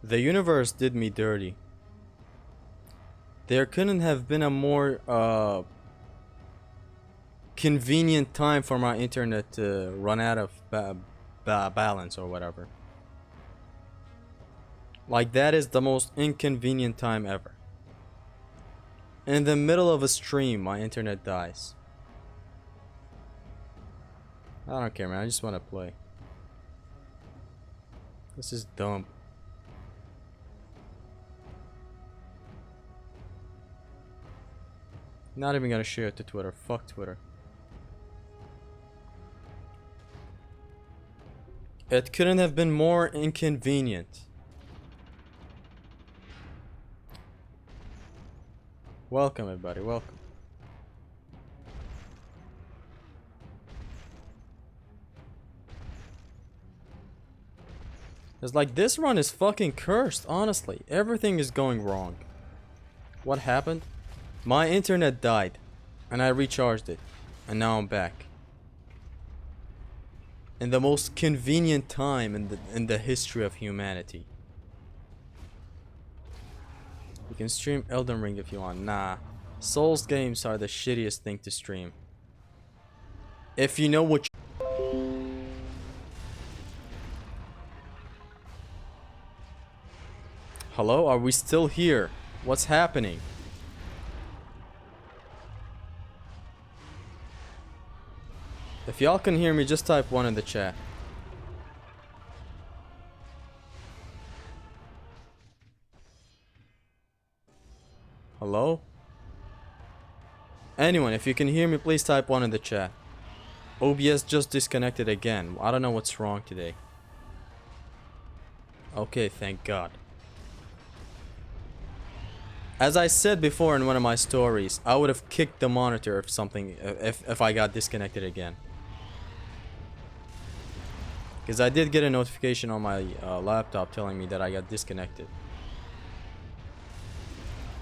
The universe did me dirty. There couldn't have been a more convenient time for my internet to run out of balance or whatever. Like, that is the most inconvenient time ever. In the middle of a stream, my internet dies. I don't care, man. I just want to play. This is dumb. Not even gonna share it to Twitter. Fuck Twitter. It couldn't have been more inconvenient. Welcome, everybody. Welcome. It's like, this run is fucking cursed, honestly. Everything is going wrong. What happened? My internet died, and I recharged it, and now I'm back. In the most convenient time in the history of humanity. You can stream Elden Ring if you want. Nah. Souls games are the shittiest thing to stream. If you know what Hello? Are we still here? What's happening? If y'all can hear me, just type 1 in the chat. Hello? Anyone, if you can hear me, please type 1 in the chat. OBS just disconnected again. I don't know what's wrong today. Okay, thank God. As I said before in one of my stories, I would have kicked the monitor if something, if I got disconnected again. Because I did get a notification on my laptop telling me that I got disconnected.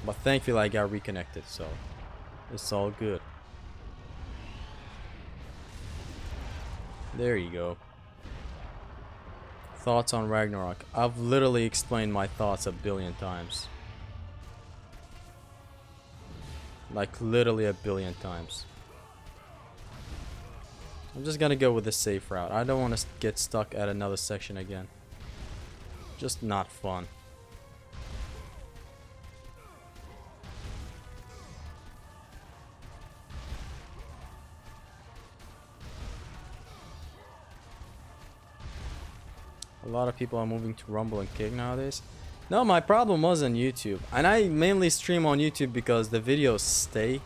But thankfully I got reconnected, so it's all good. There you go. Thoughts on Ragnarok. I've literally explained my thoughts a billion times. Like, literally a billion times. I'm just gonna go with the safe route. I don't want to get stuck at another section again. Just not fun. A lot of people are moving to Rumble and Kick nowadays. No, my problem wasn't YouTube. And I mainly stream on YouTube because the videos stay.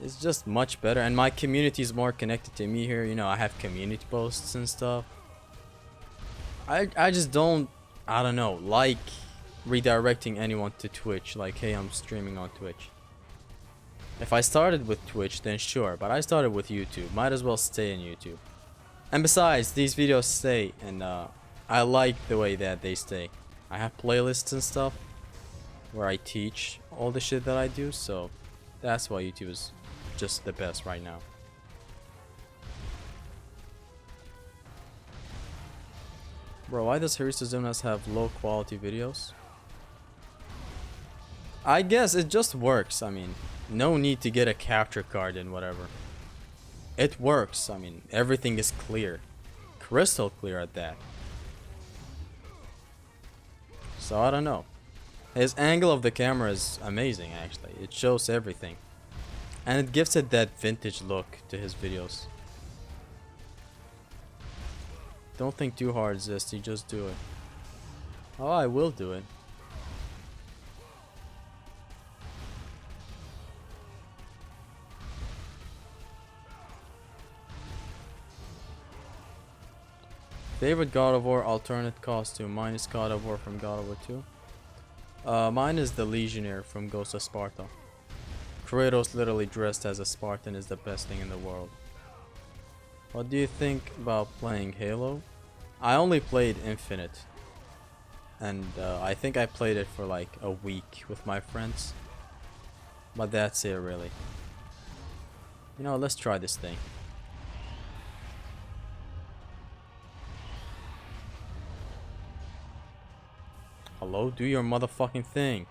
It's just much better. And my community is more connected to me here. You know, I have community posts and stuff. I just don't, I don't know, like redirecting anyone to Twitch. Like, hey, I'm streaming on Twitch. If I started with Twitch, then sure. But I started with YouTube. Might as well stay in YouTube. And besides, these videos stay. And I like the way that they stay. I have playlists and stuff where I teach all the shit that I do, so that's why YouTube is just the best right now. Bro, why does Haristozunas have low quality videos? I guess it just works. I mean, no need to get a capture card and whatever. It works. I mean, everything is clear. Crystal clear at that. So I don't know. His angle of the camera is amazing, actually. It shows everything. And it gives it that vintage look to his videos. Don't think too hard, Zesty, just do it. Oh, I will do it. Favorite God of War alternate costume? Mine is God of War from God of War 2. Mine is the Legionnaire from Ghost of Sparta. Kratos literally dressed as a Spartan is the best thing in the world. What do you think about playing Halo? I only played Infinite. And I think I played it for like a week with my friends. But that's it, really. You know, let's try this thing. Hello? Do your motherfucking thing.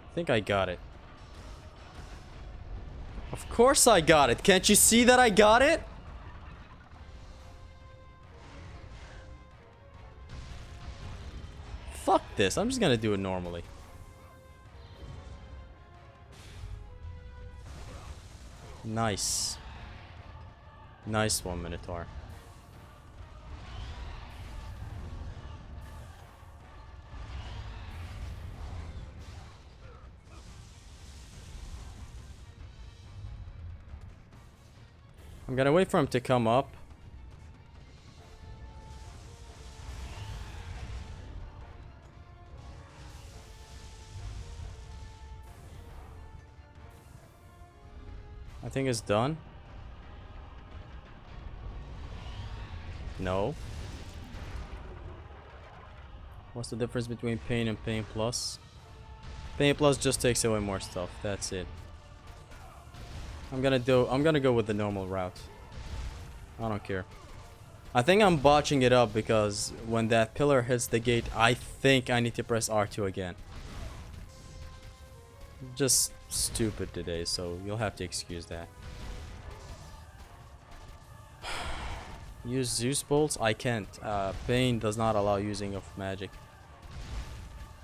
I think I got it. Of course I got it. Can't you see that I got it? Fuck this. I'm just gonna do it normally. Nice. Nice one, Minotaur. I'm gonna wait for him to come up. I think it's done. No. What's the difference between Pain and Pain Plus? Pain Plus just takes away more stuff. That's it. I'm gonna go with the normal route. I don't care. I think I'm botching it up because when that pillar hits the gate, I think I need to press R2 again. Just stupid today, so you'll have to excuse that. Use Zeus bolts? I can't. Pain does not allow using of magic.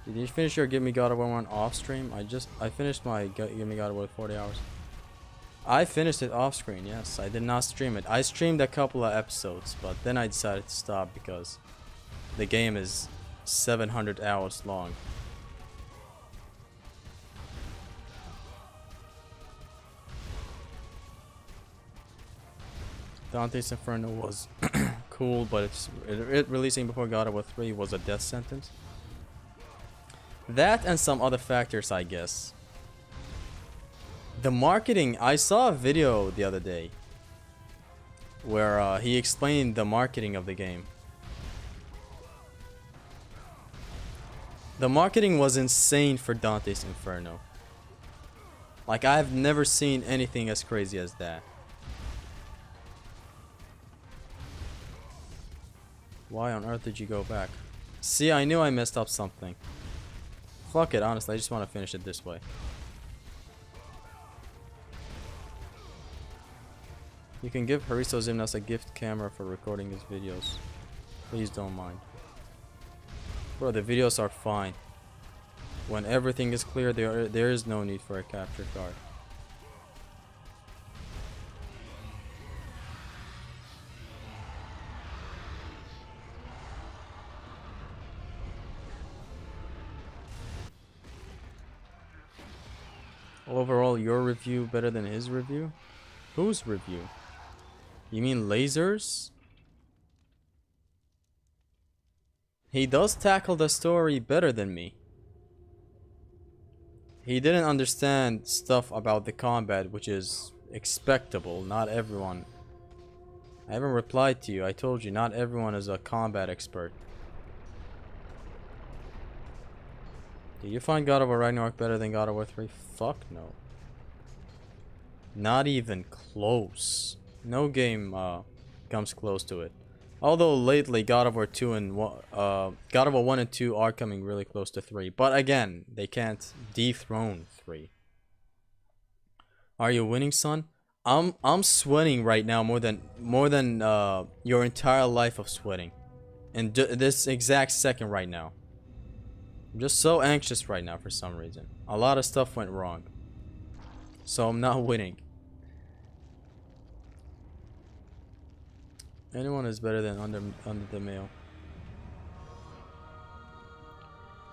Did you finish your Give Me God of War 1 off stream? I finished my Give Me God of War 40 hours. I finished it off screen, yes. I did not stream it. I streamed a couple of episodes, but then I decided to stop because the game is 700 hours long. Dante's Inferno was cool, but it releasing before God of War 3 was a death sentence. That and some other factors, I guess. The marketing, I saw a video the other day where he explained the marketing of the game. The marketing was insane for Dante's Inferno. Like, I've never seen anything as crazy as that. Why on earth did you go back? See, I knew I messed up something. Fuck it, honestly, I just want to finish it this way. You can give Haristo Zimnas a gift camera for recording his videos. Please don't mind. Bro, the videos are fine. When everything is clear, there is no need for a capture card. Overall, your review better than his review? Whose review? You mean Lasers? He does tackle the story better than me. He didn't understand stuff about the combat, which is expectable. Not everyone. I haven't replied to you. I told you, not everyone is a combat expert. Do you find God of War Ragnarok better than God of War 3? Fuck no. Not even close. No game comes close to it. Although lately God of War 2 and God of War 1 and 2 are coming really close to 3. But again, they can't dethrone 3. Are you winning, son? I'm sweating right now more than your entire life of sweating. In this exact second right now. I'm just so anxious right now for some reason. A lot of stuff went wrong. So I'm not winning. Anyone is better than under the Mail.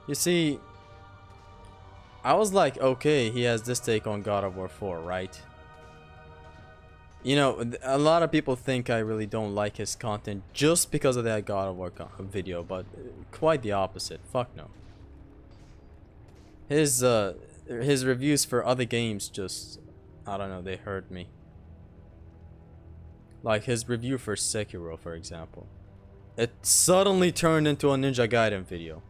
You see, I was like, okay, he has this take on God of War 4, right? You know, a lot of people think I really don't like his content just because of that God of War video, but quite the opposite. Fuck no. His reviews for other games just, I don't know, they hurt me. Like his review for Sekiro, for example. It suddenly turned into a Ninja Gaiden video.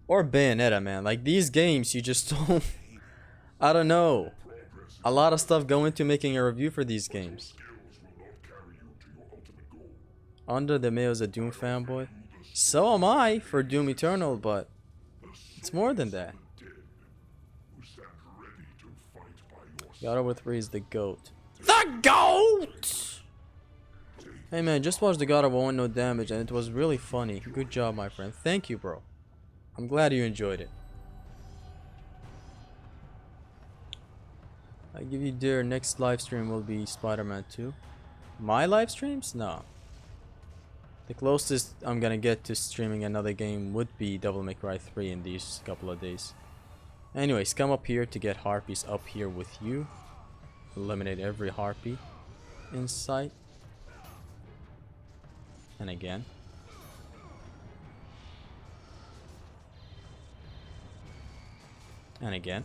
Or Bayonetta, man. Like, these games, you just don't... I don't know. A lot of stuff go into making a review for these games. Under the Mayo is a Doom fanboy. So am I for Doom Eternal, but it's more than that. God of War 3 is the GOAT. The GOAT! Hey man, just watched the God of War 1 no damage and it was really funny. Good job, my friend. Thank you, bro. I'm glad you enjoyed it. I give you dare, next live stream will be Spider-Man 2. My live streams? No. The closest I'm gonna get to streaming another game would be Devil May Cry 3 in these couple of days. Anyways, come up here to get harpies up here with you. Eliminate every harpy in sight. And again. And again.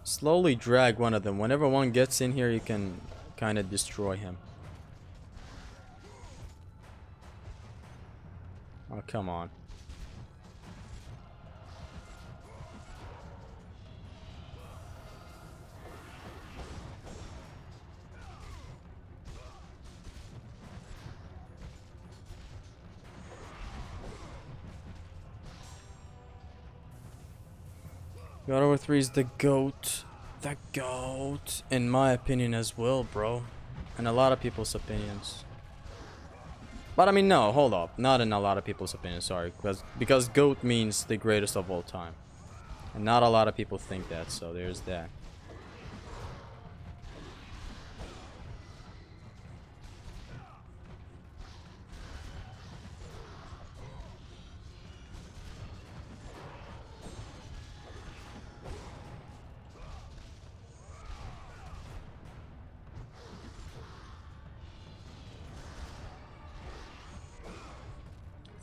Slowly drag one of them. Whenever one gets in here, you can kind of destroy him. Oh, come on. God of War 3 is the GOAT. The GOAT. In my opinion as well, bro. And a lot of people's opinions. But I mean, no, hold up. Not in a lot of people's opinions, sorry. Because GOAT means the greatest of all time. And not a lot of people think that, so there's that.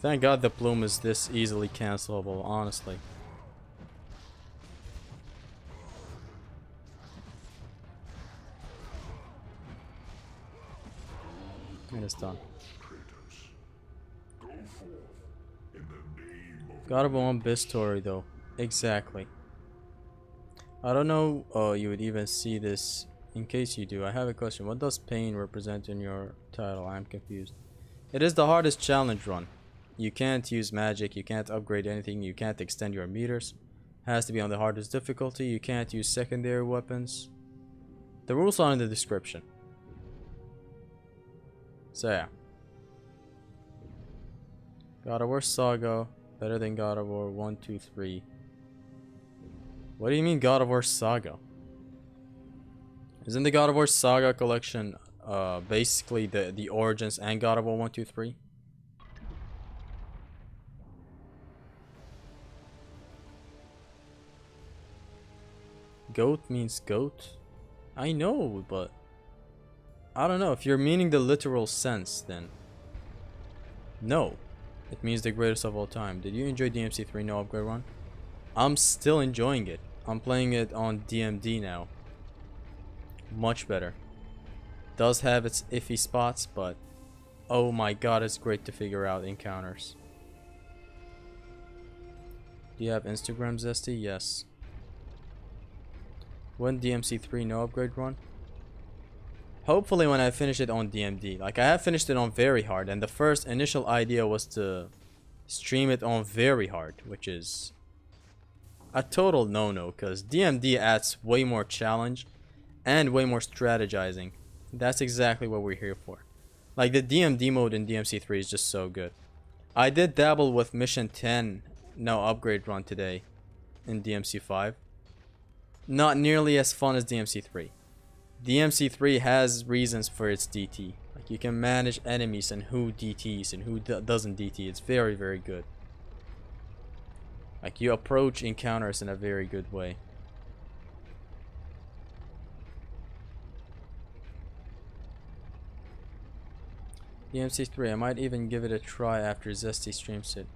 Thank God the plume is this easily cancelable, honestly. And it's done. God of War 1 best story though. Exactly. I don't know you would even see this. In case you do, I have a question. What does pain represent in your title? I'm confused. It is the hardest challenge run. You can't use magic, you can't upgrade anything, you can't extend your meters. Has to be on the hardest difficulty, you can't use secondary weapons. The rules are in the description. So yeah. God of War Saga, better than God of War 1, 2, 3. What do you mean God of War Saga? Isn't the God of War Saga collection basically the Origins and God of War 1, 2, 3? GOAT means goat? I know, but I don't know. If you're meaning the literal sense, then no. It means the greatest of all time. Did you enjoy DMC3 no upgrade run? I'm still enjoying it. I'm playing it on DMD now. Much better. Does have its iffy spots, but oh my god, it's great to figure out encounters. Do you have Instagram, Zesty? Yes. When DMC3 no upgrade run? Hopefully when I finish it on DMD. Like, I have finished it on very hard, and the first initial idea was to stream it on very hard, which is a total no-no, because DMD adds way more challenge and way more strategizing. That's exactly what we're here for. Like, the DMD mode in DMC3 is just so good. I did dabble with Mission 10 no upgrade run today in DMC5. Not nearly as fun as DMC3. DMC3 has reasons for its DT. Like, you can manage enemies and who DTs and who doesn't DT. It's very, very good. Like, you approach encounters in a very good way. DMC3, I might even give it a try after Zesty streams it.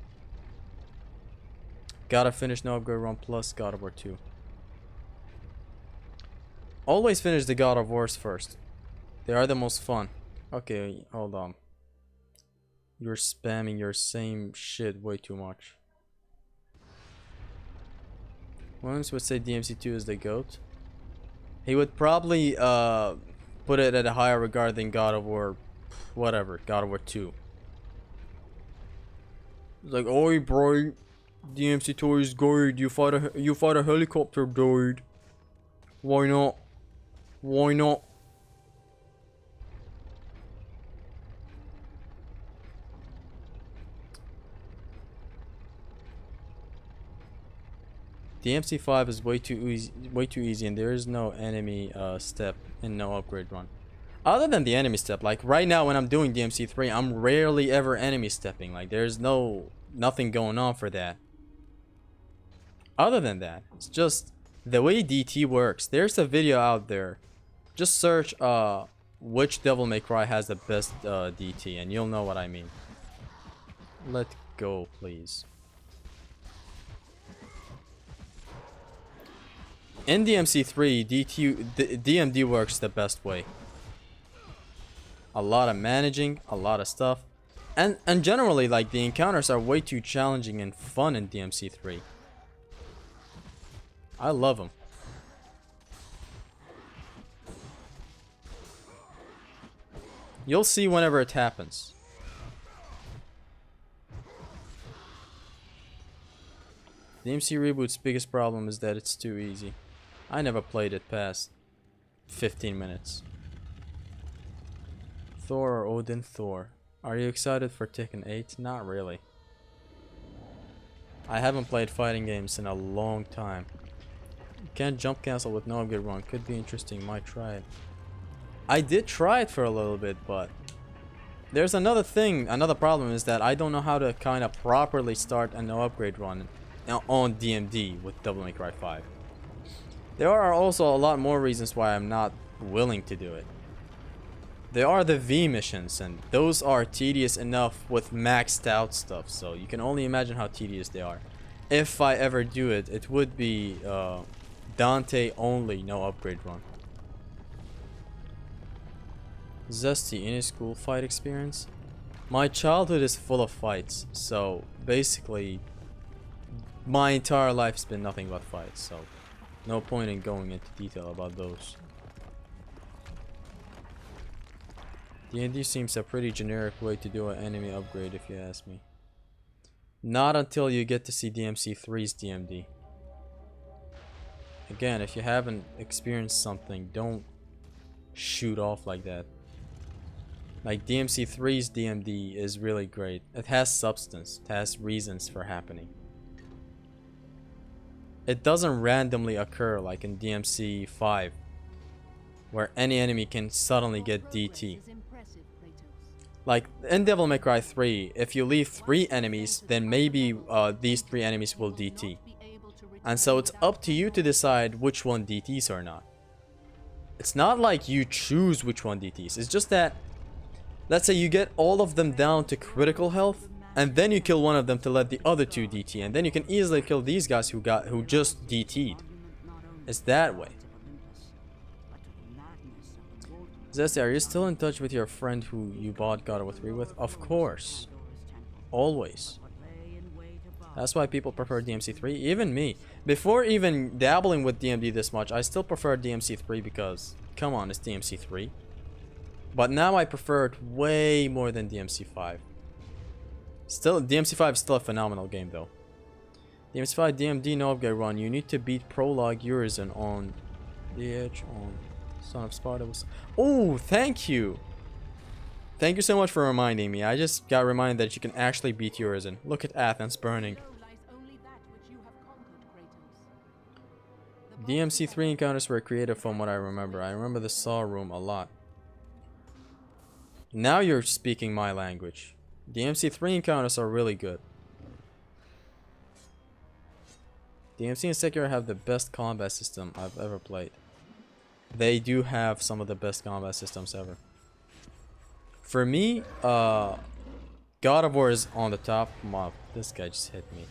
Gotta finish no upgrade run plus God of War 2. Always finish the God of Wars first. They are the most fun. Okay, hold on. You're spamming your same shit way too much. Williams would say DMC2 is the GOAT. He would probably put it at a higher regard than God of War, whatever, God of War 2. It's like, oi bro, DMC2 is good. You fight a helicopter, dude. Why not? Why not? DMC5 is way too easy, and there is no enemy step and no upgrade run. Other than the enemy step, like right now when I'm doing DMC3, I'm rarely ever enemy stepping. Like there's nothing going on for that. Other than that, it's just the way DT works. There's a video out there. Just search which Devil May Cry has the best DT, and you'll know what I mean. Let go, please. In DMC3, DMD works the best way. A lot of managing, a lot of stuff. And generally, like, the encounters are way too challenging and fun in DMC3. I love them. You'll see whenever it happens. The DMC reboot's biggest problem is that it's too easy. I never played it past 15 minutes. Thor or Odin? Thor. Are you excited for Tekken 8? Not really. I haven't played fighting games in a long time. Can't jump cancel with no upgrade run. Could be interesting. Might try it. I did try it for a little bit, but there's another thing. Another problem is that I don't know how to kind of properly start a no upgrade run on DMD with Devil May Cry 5. There are also a lot more reasons why I'm not willing to do it. There are the V missions, and those are tedious enough with maxed out stuff, so you can only imagine how tedious they are. If I ever do it, it would be Dante only, no upgrade run. Zesty, any school fight experience? My childhood is full of fights, so basically my entire life's been nothing but fights, so no point in going into detail about those. D&D seems a pretty generic way to do an enemy upgrade if you ask me. Not until you get to see DMC3's DMD. Again, if you haven't experienced something, don't shoot off like that. Like DMC3's DMD is really great. It has substance. It has reasons for happening. It doesn't randomly occur like in DMC5, where any enemy can suddenly get DT. Like in Devil May Cry 3, if you leave 3 enemies, then maybe these 3 enemies will DT. And so it's up to you to decide which one DTs or not. It's not like you choose which one DTs. It's just that, let's say you get all of them down to critical health, and then you kill one of them to let the other 2 DT, and then you can easily kill these guys who just DT'd. It's that way. Zesty, are you still in touch with your friend who you bought God of War 3 with? Of course. Always. That's why people prefer DMC3. Even me. Before even dabbling with DMD this much, I still prefer DMC3 because, come on, it's DMC3. But now I prefer it way more than DMC5. Still, DMC5 is still a phenomenal game though. DMC5 DMD no upgrade run. You need to beat Prologue Urizen on the edge on Son of Sparta. Oh, thank you. Thank you so much for reminding me. I just got reminded that you can actually beat Urizen. Look at Athens burning. DMC3 encounters were creative from what I remember. I remember the Saw Room a lot. Now you're speaking my language. DMC3 encounters are really good. DMC and Sekiro have the best combat system I've ever played. They do have some of the best combat systems ever. For me, God of War is on the top. Wow, this guy just hit me.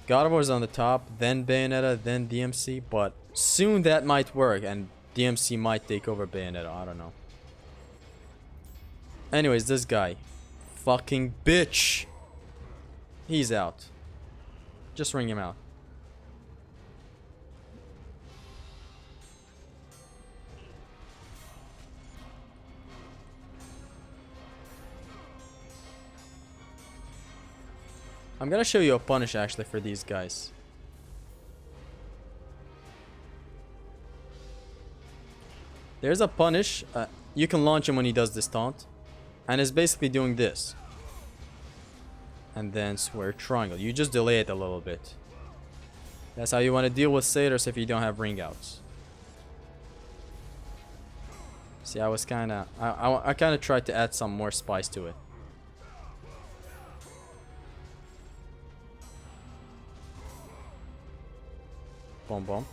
God of War is on the top, then Bayonetta, then DMC, but soon that might work and DMC might take over Bayonetta, I don't know. Anyways, this guy. fucking bitch. He's out. Just ring him out. I'm gonna show you a punish actually for these guys. There's a punish. You can launch him when he does this taunt. And it's basically doing this. And then square triangle. You just delay it a little bit. That's how you want to deal with satyrs if you don't have ring outs. See, I was kinda... I kinda tried to add some more spice to it. Boom, boom.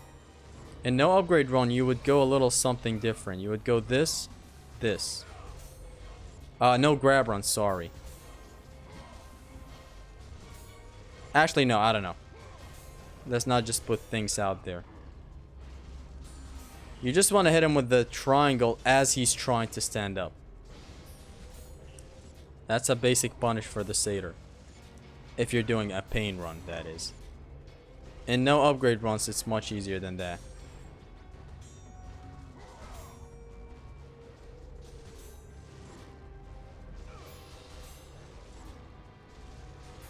In no upgrade run, you would go a little something different. You would go this, this. No grab run, sorry. Actually, no, I don't know. Let's not just put things out there. You just want to hit him with the triangle as he's trying to stand up. That's a basic punish for the satyr. If you're doing a pain run, that is. In no upgrade runs, it's much easier than that.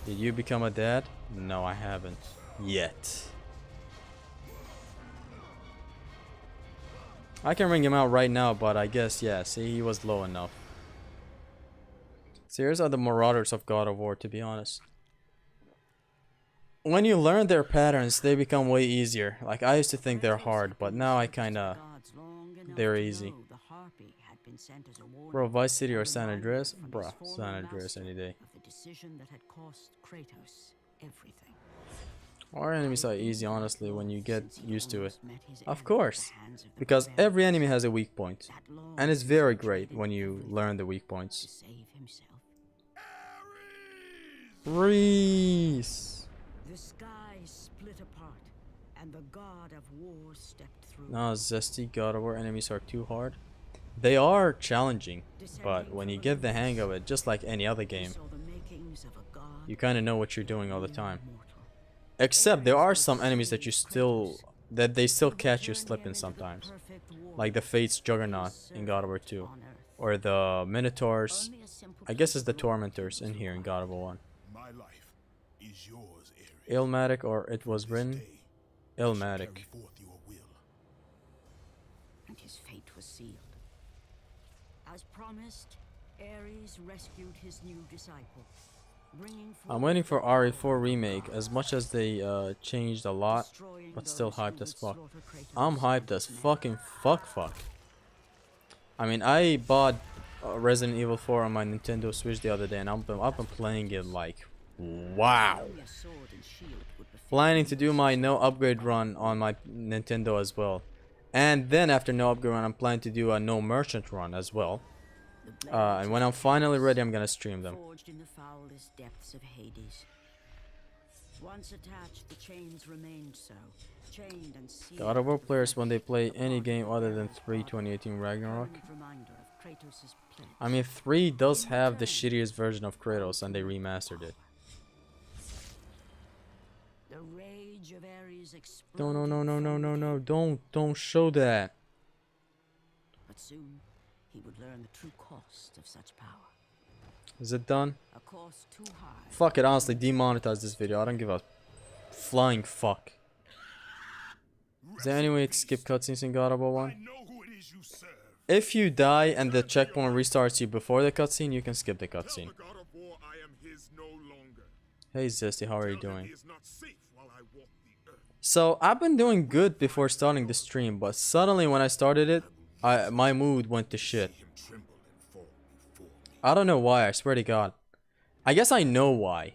Did you become a dad? No, I haven't. Yet. I can ring him out right now, but I guess, yeah, see, he was low enough. So here's are the Marauders of God of War, to be honest. When you learn their patterns, they become way easier. Like, I used to think they're hard, but now I kinda... they're easy. Bro, Vice City or San Andreas? Bruh, San Andreas any day. Our enemies are easy, honestly, when you get used to it. Of course, because every enemy has a weak point. And it's very great when you learn the weak points. Reese! The sky split apart, and the god of war stepped through. No, Zesty, God of War enemies are too hard. They are challenging, but when you get the hang of it, just like any other game, you kind of know what you're doing all the time. Except there are some enemies that they still catch you slipping sometimes. Like the Fates Juggernaut in God of War 2. Or the Minotaurs. I guess it's the Tormentors in here in God of War 1. Illmatic, or it was written Illmatic. And his fate was sealed. As promised, Ares rescued his new disciple. I'm waiting for RE4 remake. As much as they changed a lot, but still hyped as fuck. I'm hyped as fucking fuck. I mean, I bought Resident Evil 4 on my Nintendo Switch the other day, and I've been playing it like, wow. Planning to do my no upgrade run on my Nintendo as well. And then after no upgrade run, I'm planning to do a no merchant run as well. And when I'm finally ready, I'm gonna stream them. God of War players, when they play any game other than 3 2018 Ragnarok. I mean, 3 does have the shittiest version of Kratos, and they remastered it. No, don't show that. But soon he would learn the true cost of such power. Is it done? Fuck it, honestly, demonetize this video. I don't give a flying fuck. Is there any way to skip cutscenes in God of War 1? If you die and the checkpoint restarts you before the cutscene, you can skip the cutscene. Hey Zesty, how are you doing? So, I've been doing good before starting the stream, but suddenly when I started it, my mood went to shit. I don't know why, I swear to God. I guess I know why.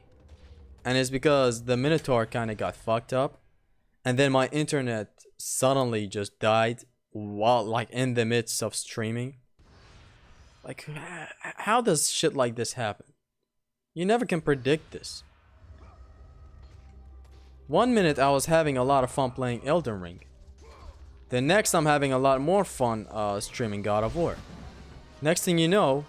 And it's because the Minotaur kind of got fucked up. And then my internet suddenly just died while, like, in the midst of streaming. Like, how does shit like this happen? You never can predict this. 1 minute I was having a lot of fun playing Elden Ring. The next I'm having a lot more fun streaming God of War. Next thing you know,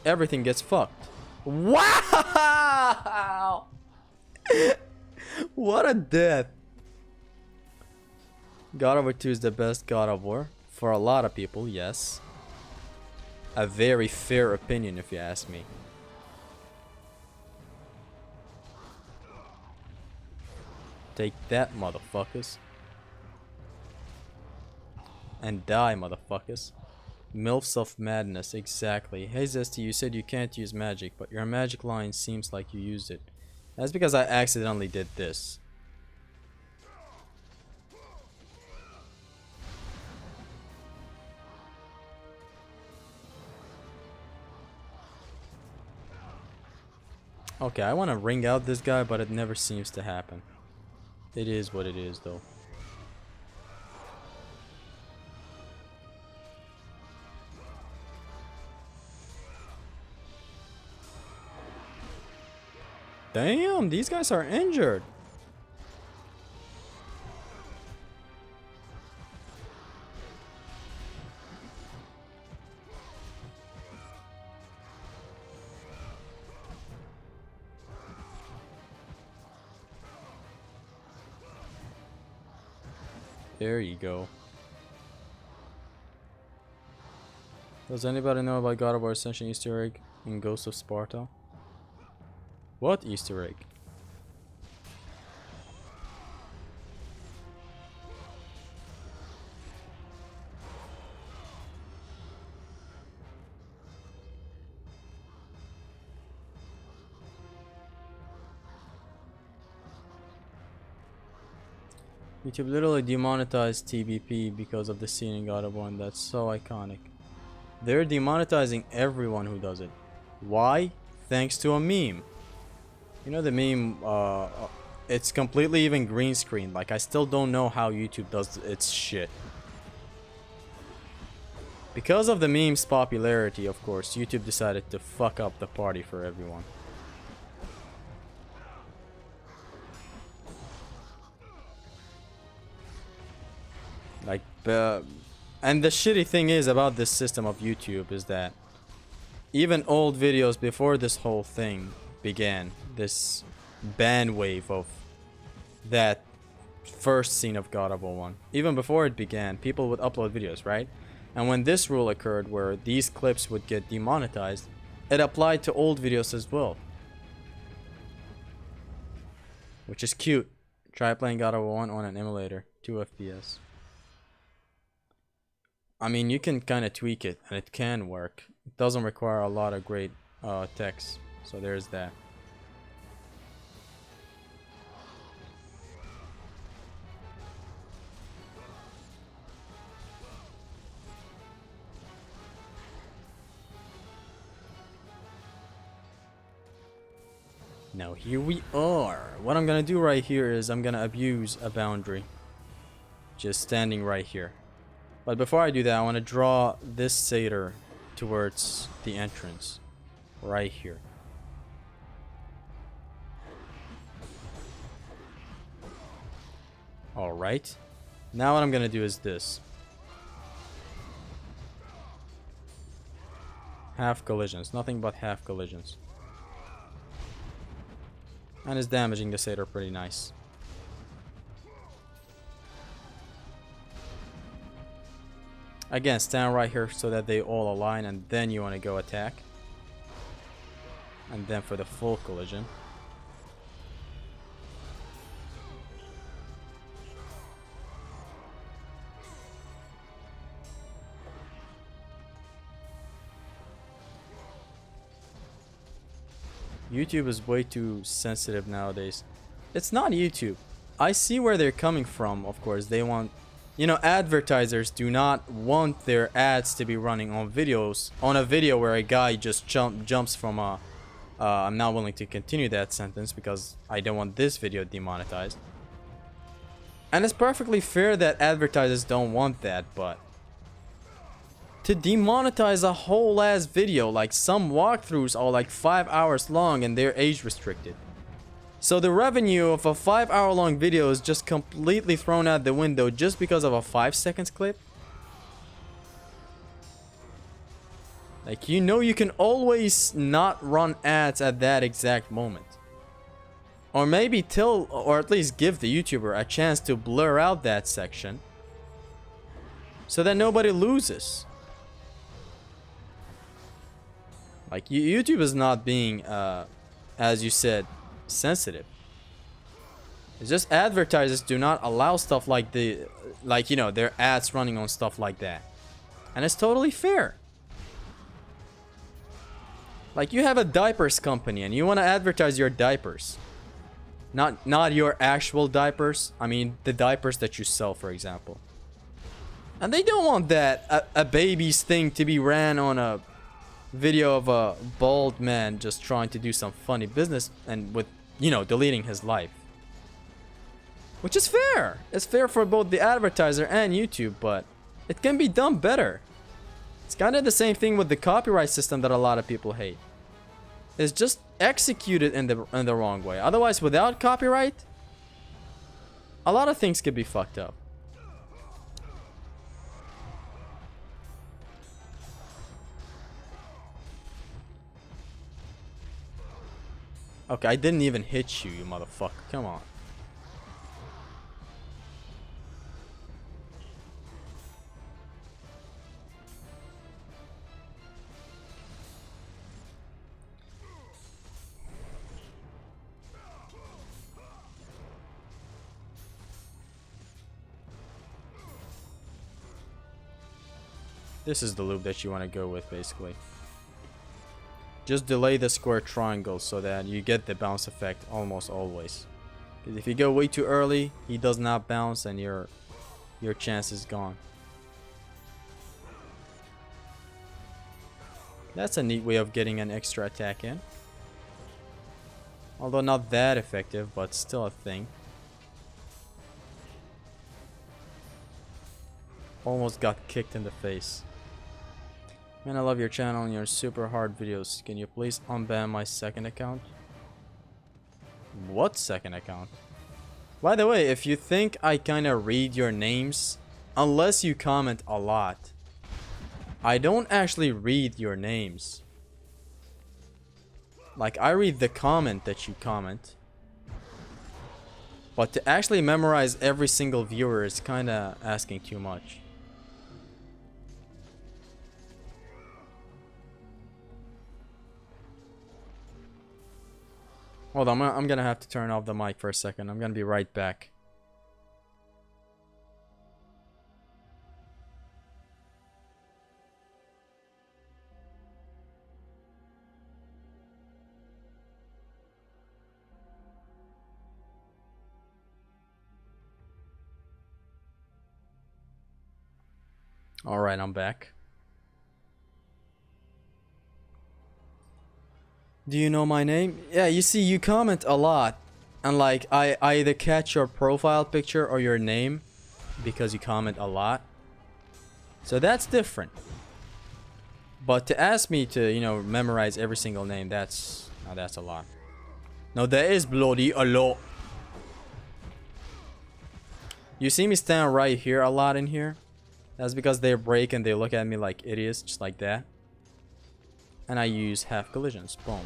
everything gets fucked. Wow! What a death. God of War 2 is the best God of War. For a lot of people, yes. A very fair opinion, if you ask me. Take that, motherfuckers. And die, motherfuckers. Milfs of Madness, exactly. Hey Zesty, you said you can't use magic, but your magic line seems like you used it. That's because I accidentally did this. Okay, I want to ring out this guy, but it never seems to happen. It is what it is, though. Damn, these guys are injured. There you go. Does anybody know about God of War Ascension Easter egg in Ghost of Sparta? What Easter egg? YouTube literally demonetized TBP because of the scene in God of War, and that's so iconic. They're demonetizing everyone who does it. Why? Thanks to a meme. You know the meme, it's completely even green screen. Like, I still don't know how YouTube does its shit. Because of the meme's popularity, of course, YouTube decided to fuck up the party for everyone. Like, and the shitty thing is about this system of YouTube is that even old videos before this whole thing began, this ban wave of that first scene of God of War 1, even before it began, people would upload videos, right? And when this rule occurred where these clips would get demonetized, it applied to old videos as well. Which is cute. Try playing God of War 1 on an emulator, 2 FPS. I mean, you can kind of tweak it, and it can work. It doesn't require a lot of great text, so there's that. Now here we are. What I'm gonna do right here is I'm gonna abuse a boundary. Just standing right here. But before I do that, I want to draw this satyr towards the entrance. Right here. Alright. Now what I'm gonna do is this. Half collisions. Nothing but half collisions. And it's damaging the satyr pretty nice. Again, stand right here so that they all align, and then you want to go attack. And then for the full collision. YouTube is way too sensitive nowadays. It's not YouTube. I see where they're coming from, of course. They want... You know, advertisers do not want their ads to be running on videos. On a video where a guy just jumps from a... I'm not willing to continue that sentence because I don't want this video demonetized. And it's perfectly fair that advertisers don't want that, but... To demonetize a whole ass video, like some walkthroughs are like 5 hours long and they're age restricted. So the revenue of a 5-hour long video is just completely thrown out the window just because of a 5 seconds clip? Like, you know, you can always not run ads at that exact moment. Or maybe tell, or at least give the YouTuber a chance to blur out that section so that nobody loses. Like, YouTube is not being, as you said, sensitive. It's just advertisers do not allow stuff like you know, their ads running on stuff like that. And it's totally fair. Like, you have a diapers company and you want to advertise your diapers. Not your actual diapers. I mean, the diapers that you sell, for example. And they don't want that, a baby's thing to be ran on a video of a bald man just trying to do some funny business and with, you know, deleting his life. Which is fair. It's fair for both the advertiser and YouTube, but it can be done better. It's kind of the same thing with the copyright system that a lot of people hate. It's just executed in the wrong way. Otherwise, without copyright, a lot of things could be fucked up. Okay, I didn't even hit you, you motherfucker. Come on. This is the loop that you want to go with, basically. Just delay the square triangle so that you get the bounce effect almost always. Because if you go way too early, he does not bounce and your chance is gone. That's a neat way of getting an extra attack in. Although not that effective, but still a thing. Almost got kicked in the face. Man, I love your channel and your super hard videos. Can you please unban my second account? What second account? By the way, if you think I kinda read your names, unless you comment a lot, I don't actually read your names. Like, I read the comment that you comment. But to actually memorize every single viewer is kinda asking too much. Hold on, I'm gonna have to turn off the mic for a second. I'm gonna be right back. Alright, I'm back. Do you know my name? Yeah, you see, you comment a lot. And like, I either catch your profile picture or your name because you comment a lot. So that's different. But to ask me to, you know, memorize every single name, that's a lot. No, that is bloody a lot. You see me stand right here a lot in here? That's because they break and they look at me like idiots, just like that. And I use half collisions. Boom.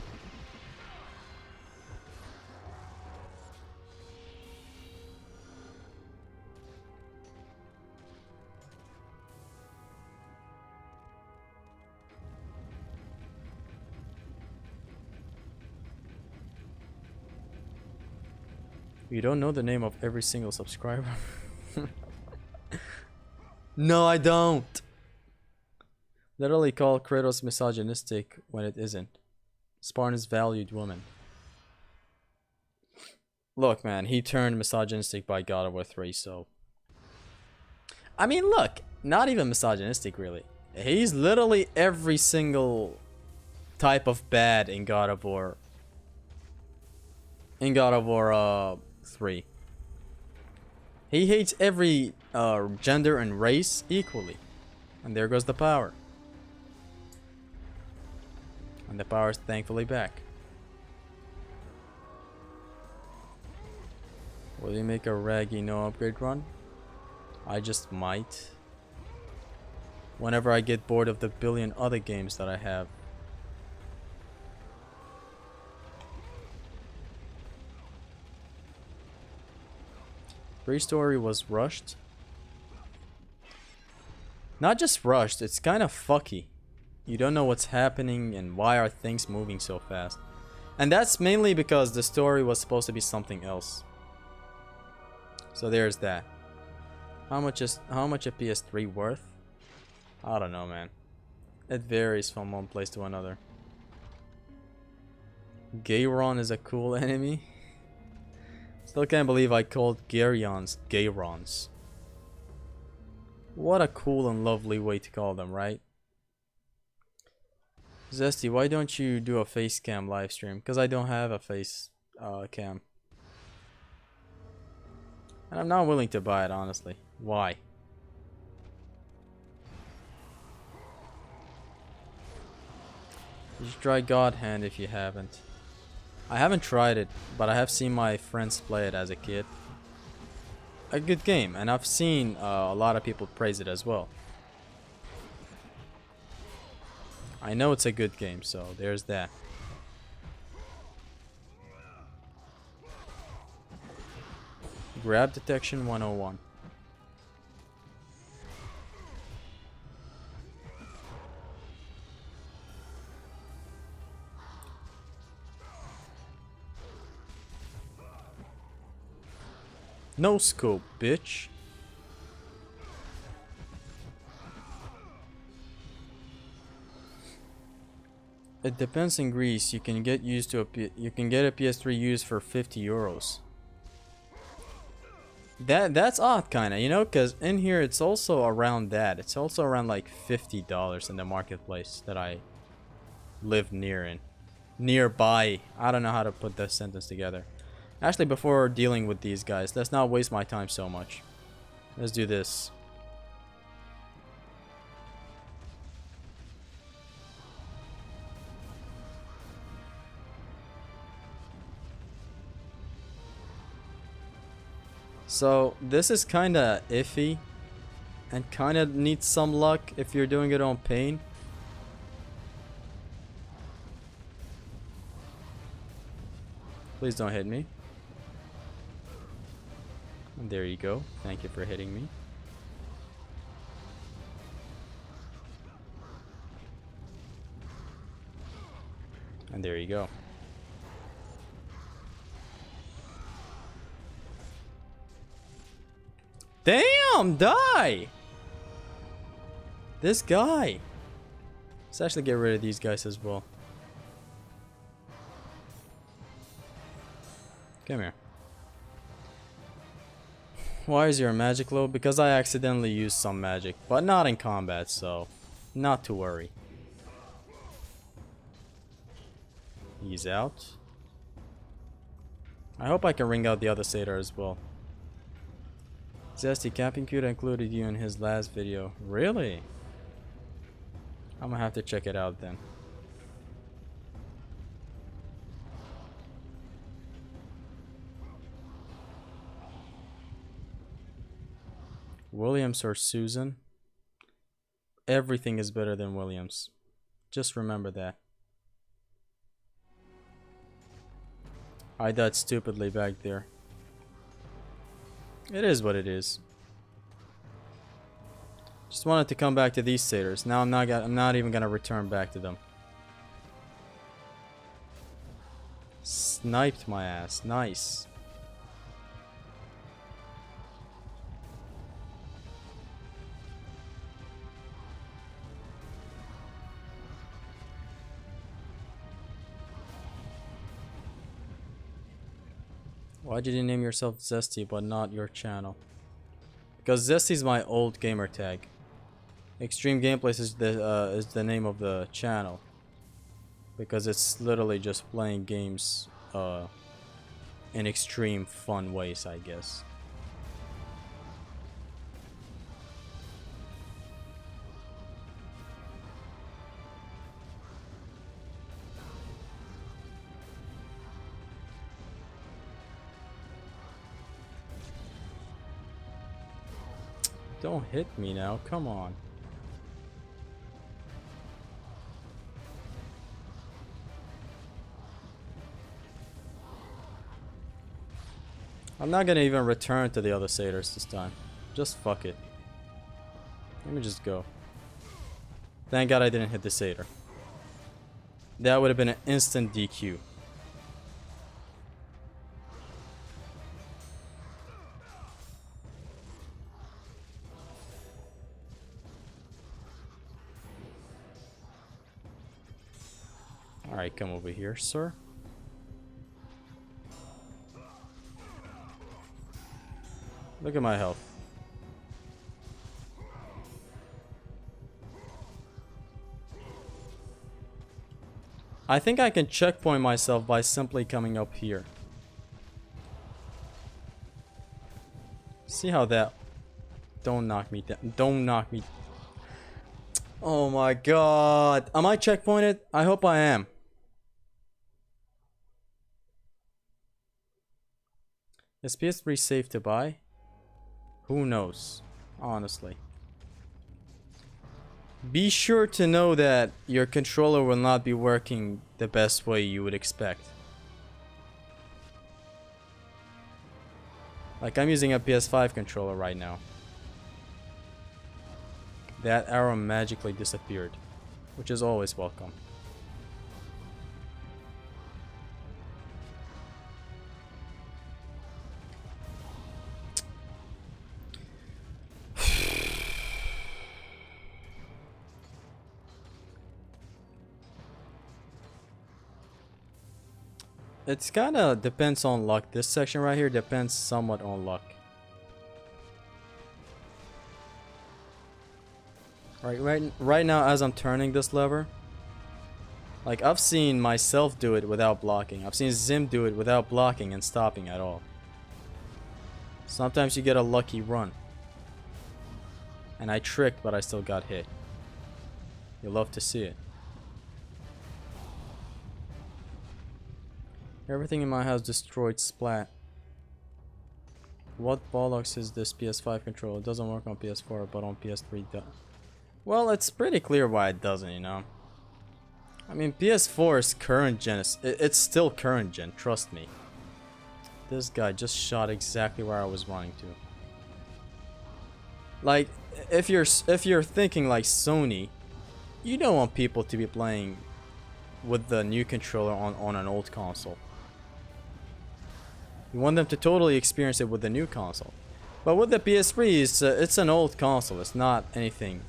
You don't know the name of every single subscriber? No, I don't. Literally call Kratos misogynistic when it isn't. Spartan's valued woman. Look, man, he turned misogynistic by God of War 3, so... I mean, look, not even misogynistic, really. He's literally every single type of bad in God of War. In God of War 3. He hates every gender and race equally. And there goes the power. And the power is thankfully back. Will you make a raggy no upgrade run? I just might. whenever I get bored of the billion other games that I have. Pre-story was rushed. Not just rushed, it's kind of fucky. You don't know what's happening and why are things moving so fast. And that's mainly because the story was supposed to be something else. So there's that. How much a PS3 worth? I don't know, man. It varies from one place to another. Gayron is a cool enemy. Still can't believe I called Garyons Gayrons. What a cool and lovely way to call them, right? Zesty, why don't you do a face cam live stream? Because I don't have a face cam. And I'm not willing to buy it, honestly. Why? You should try God Hand if you haven't. I haven't tried it, but I have seen my friends play it as a kid. A good game, and I've seen a lot of people praise it as well. I know it's a good game, so there's that. Grab detection 101. No scope, bitch. It depends in Greece. You can get used to you can get a PS3 used for 50 euros. That's odd, kinda, you know, because in here it's also around that. It's also around like $50 in the marketplace that I live nearby. I don't know how to put that sentence together. Actually, before dealing with these guys, let's not waste my time so much. Let's do this. So this is kinda iffy and kinda needs some luck if you're doing it on pain. Please don't hit me. And there you go. Thank you for hitting me. And there you go. Damn, die! This guy. Let's actually get rid of these guys as well. Come here. Why is your magic low? Because I accidentally used some magic, but not in combat, so not to worry. He's out. I hope I can ring out the other satyr as well. Zesty, Camping Cute included you in his last video. Really? I'm gonna have to check it out then. Williams or Susan? Everything is better than Williams. Just remember that. I died stupidly back there. It is what it is. Just wanted to come back to these satyrs. Now I'm not even gonna return back to them. Sniped my ass. Nice. Why did you name yourself Zesty but not your channel? Because Zesty's my old gamer tag. Extreme Gameplays is the name of the channel. Because it's literally just playing games in extreme fun ways, I guess. Don't hit me now, come on. I'm not gonna even return to the other satyrs this time. Just fuck it. Let me just go. Thank God I didn't hit the satyr. That would have been an instant DQ. Alright, come over here, sir. Look at my health. I think I can checkpoint myself by simply coming up here. See how that... Don't knock me down. Don't knock me... Oh my god. Am I checkpointed? I hope I am. Is PS3 safe to buy? Who knows? Honestly. Be sure to know that your controller will not be working the best way you would expect. Like, I'm using a PS5 controller right now. That arrow magically disappeared, which is always welcome. It's kinda depends on luck. This section right here depends somewhat on luck. Right now, as I'm turning this lever, like, I've seen myself do it without blocking. I've seen Zim do it without blocking and stopping at all. Sometimes you get a lucky run. And I tricked, but I still got hit. You'll love to see it. Everything in my house destroyed, splat. What bollocks is this PS5 controller? It doesn't work on PS4, but on PS3 does. Well, it's pretty clear why it doesn't, you know. I mean, PS4 is current gen. It's still current gen, trust me. This guy just shot exactly where I was running to. Like, if you're thinking like Sony, you don't want people to be playing with the new controller on an old console. You want them to totally experience it with the new console. But with the PS3, it's an old console. It's not anything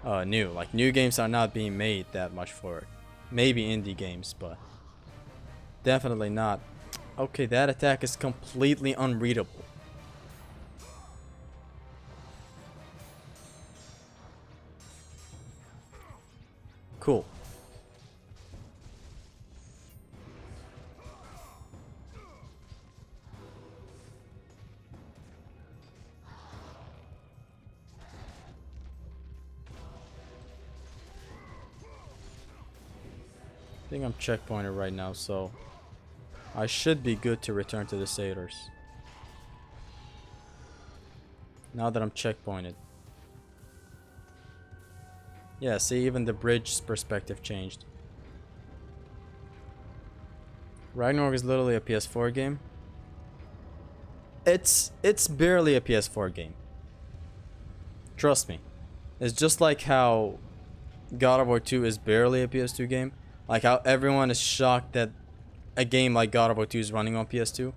new. Like, new games are not being made that much for it. Maybe indie games, but definitely not. Okay, that attack is completely unreadable. Cool. I think I'm checkpointed right now, so I should be good to return to the satyrs. Now that I'm checkpointed. Yeah, see, even the bridge's perspective changed. Ragnarok is literally a PS4 game. It's barely a PS4 game. Trust me. It's just like how God of War 2 is barely a PS2 game. Like how everyone is shocked that a game like God of War 2 is running on PS2.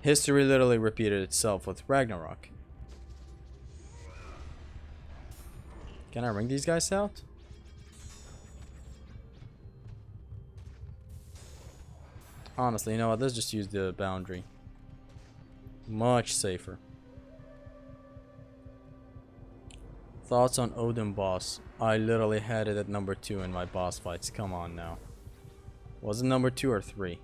History literally repeated itself with Ragnarok. Can I ring these guys out? Honestly, you know what? Let's just use the boundary. Much safer. Thoughts on Odin boss? I literally had it at number 2 in my boss fights. Come on now. Was it number 2 or 3?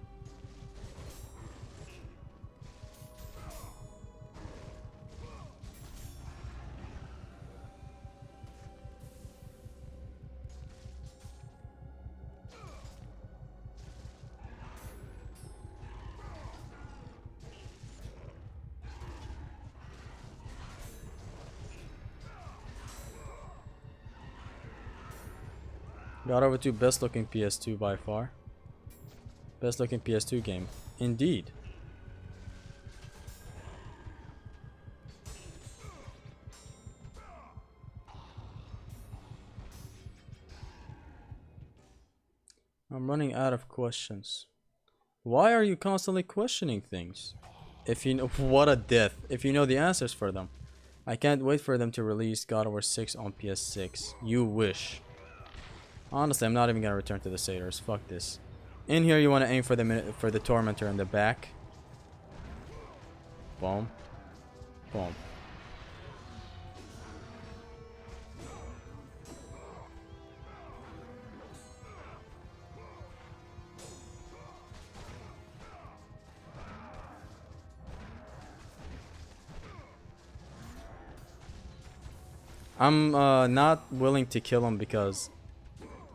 God of War 2, best looking PS2 by far. Best looking PS2 game. Indeed. I'm running out of questions. Why are you constantly questioning things? If you know what a death. If you know the answers for them. I can't wait for them to release God of War 6 on PS6. You wish. Honestly, I'm not even gonna return to the Satyrs. Fuck this. In here, you want to aim for the Tormentor in the back. Boom. Boom. I'm not willing to kill him because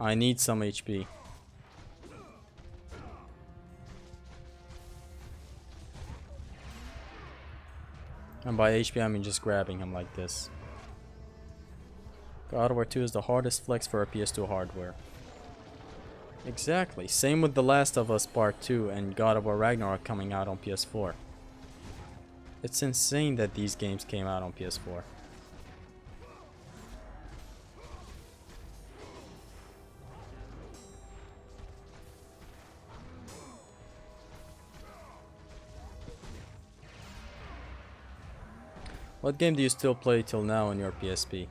I need some HP. And by HP I mean just grabbing him like this. God of War 2 is the hardest flex for a PS2 hardware. Exactly. Same with The Last of Us Part 2 and God of War Ragnarok coming out on PS4. It's insane that these games came out on PS4. What game do you still play till now on your PSP?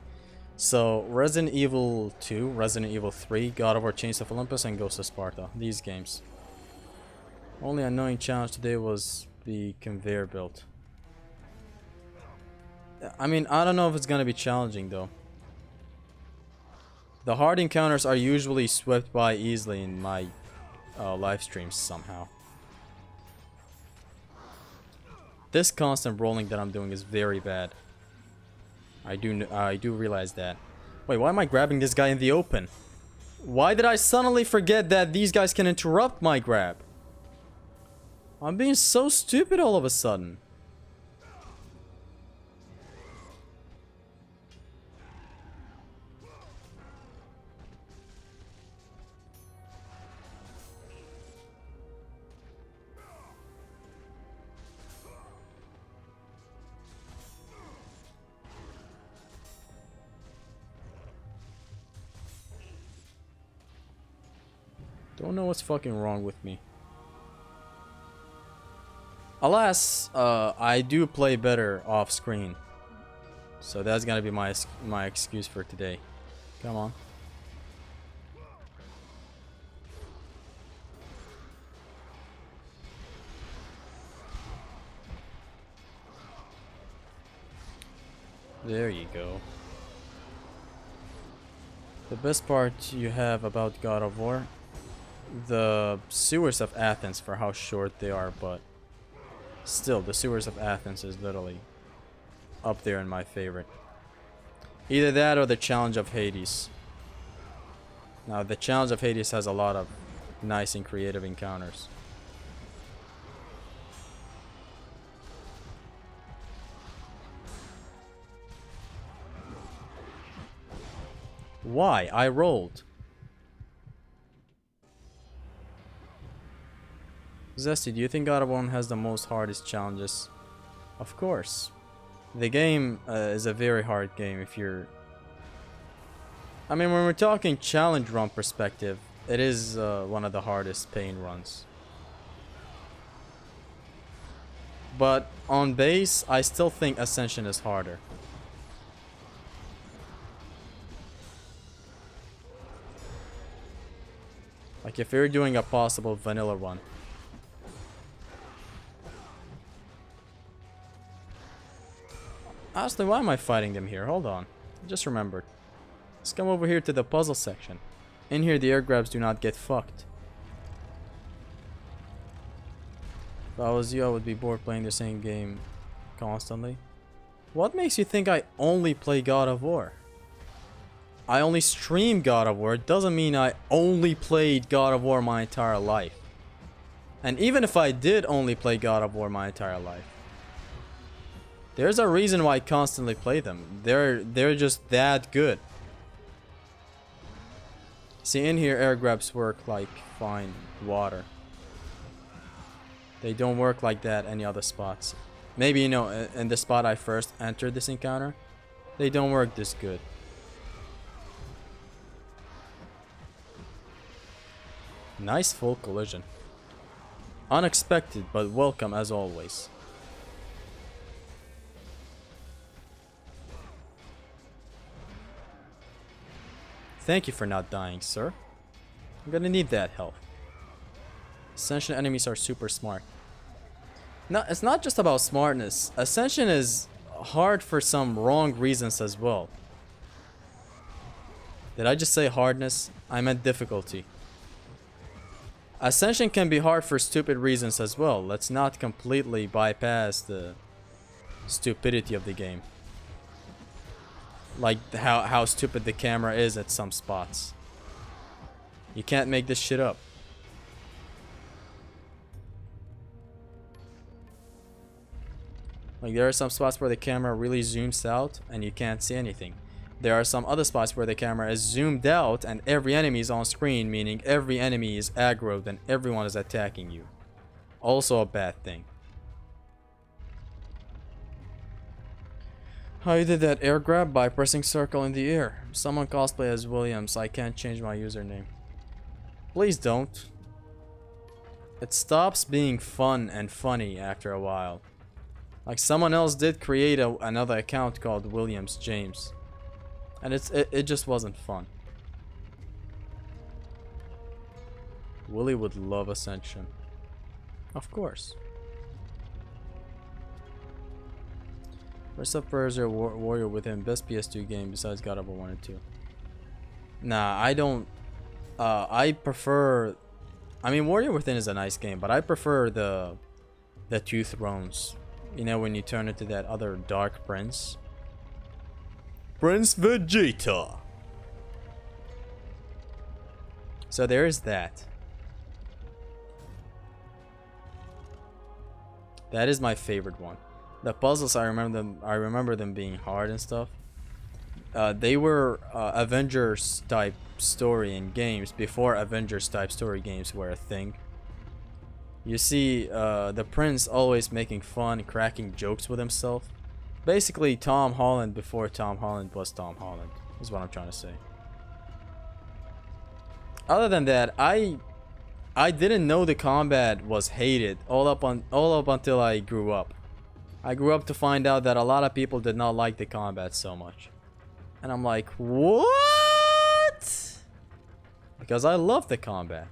So, Resident Evil 2, Resident Evil 3, God of War Chains of Olympus, and Ghost of Sparta. These games. Only annoying challenge today was the conveyor belt. I mean, I don't know if it's gonna be challenging though. The hard encounters are usually swept by easily in my live streams somehow. This constant rolling that I'm doing is very bad. I do realize that. Wait, why am I grabbing this guy in the open? Why did I suddenly forget that these guys can interrupt my grab? I'm being so stupid all of a sudden. Don't know what's fucking wrong with me. Alas, I do play better off screen. So that's gonna be my excuse for today. Come on. There you go. The best part you have about God of War, the sewers of Athens, for how short they are, but still, the sewers of Athens is literally up there in my favorite. Either that or the challenge of Hades. Now, the challenge of Hades has a lot of nice and creative encounters. Why? I rolled. Zesty, do you think God of War has the most hardest challenges? Of course. The game is a very hard game if you're... I mean, when we're talking challenge run perspective, it is one of the hardest pain runs. But on base, I still think Ascension is harder. Like if you're doing a possible vanilla run. Honestly, why am I fighting them here? Hold on. I just remembered. Let's come over here to the puzzle section. In here, the air grabs do not get fucked. If I was you, I would be bored playing the same game constantly. What makes you think I only play God of War? I only stream God of War. It doesn't mean I only played God of War my entire life. And even if I did only play God of War my entire life, there's a reason why I constantly play them. They're just that good. See, in here, air grabs work like fine water. They don't work like that any other spots. Maybe, you know, in the spot I first entered this encounter, they don't work this good. Nice full collision. Unexpected, but welcome as always. Thank you for not dying, sir. I'm gonna need that help. Ascension enemies are super smart. No, it's not just about smartness. Ascension is hard for some wrong reasons as well. Did I just say hardness? I meant difficulty. Ascension can be hard for stupid reasons as well. Let's not completely bypass the stupidity of the game. Like how stupid the camera is at some spots. You can't make this shit up. Like there are some spots where the camera really zooms out and you can't see anything. There are some other spots where the camera is zoomed out and every enemy is on screen, meaning every enemy is aggroed and everyone is attacking you. Also a bad thing. How you did that air grab? By pressing circle in the air. Someone cosplay as Williams. I can't change my username. Please don't. It stops being fun and funny after a while. Like someone else did create another account called Williams James. And it just wasn't fun. Willie would love Ascension. Of course. Where's up Persia Warrior with him? Best PS2 game besides God of War 1 and 2. Nah, I don't. I prefer. I mean, Warrior Within is a nice game, but I prefer the Two Thrones. You know, when you turn into that other Dark Prince. Prince Vegeta. So there is that. That is my favorite one. The puzzles, I remember them being hard and stuff. They were Avengers type story in games before Avengers type story games were a thing. You see the prince always making fun, cracking jokes with himself. Basically Tom Holland before Tom Holland was Tom Holland, is what I'm trying to say. Other than that, I didn't know the combat was hated all up until I grew up. I grew up to find out that a lot of people did not like the combat so much. And I'm like, what? Because I love the combat.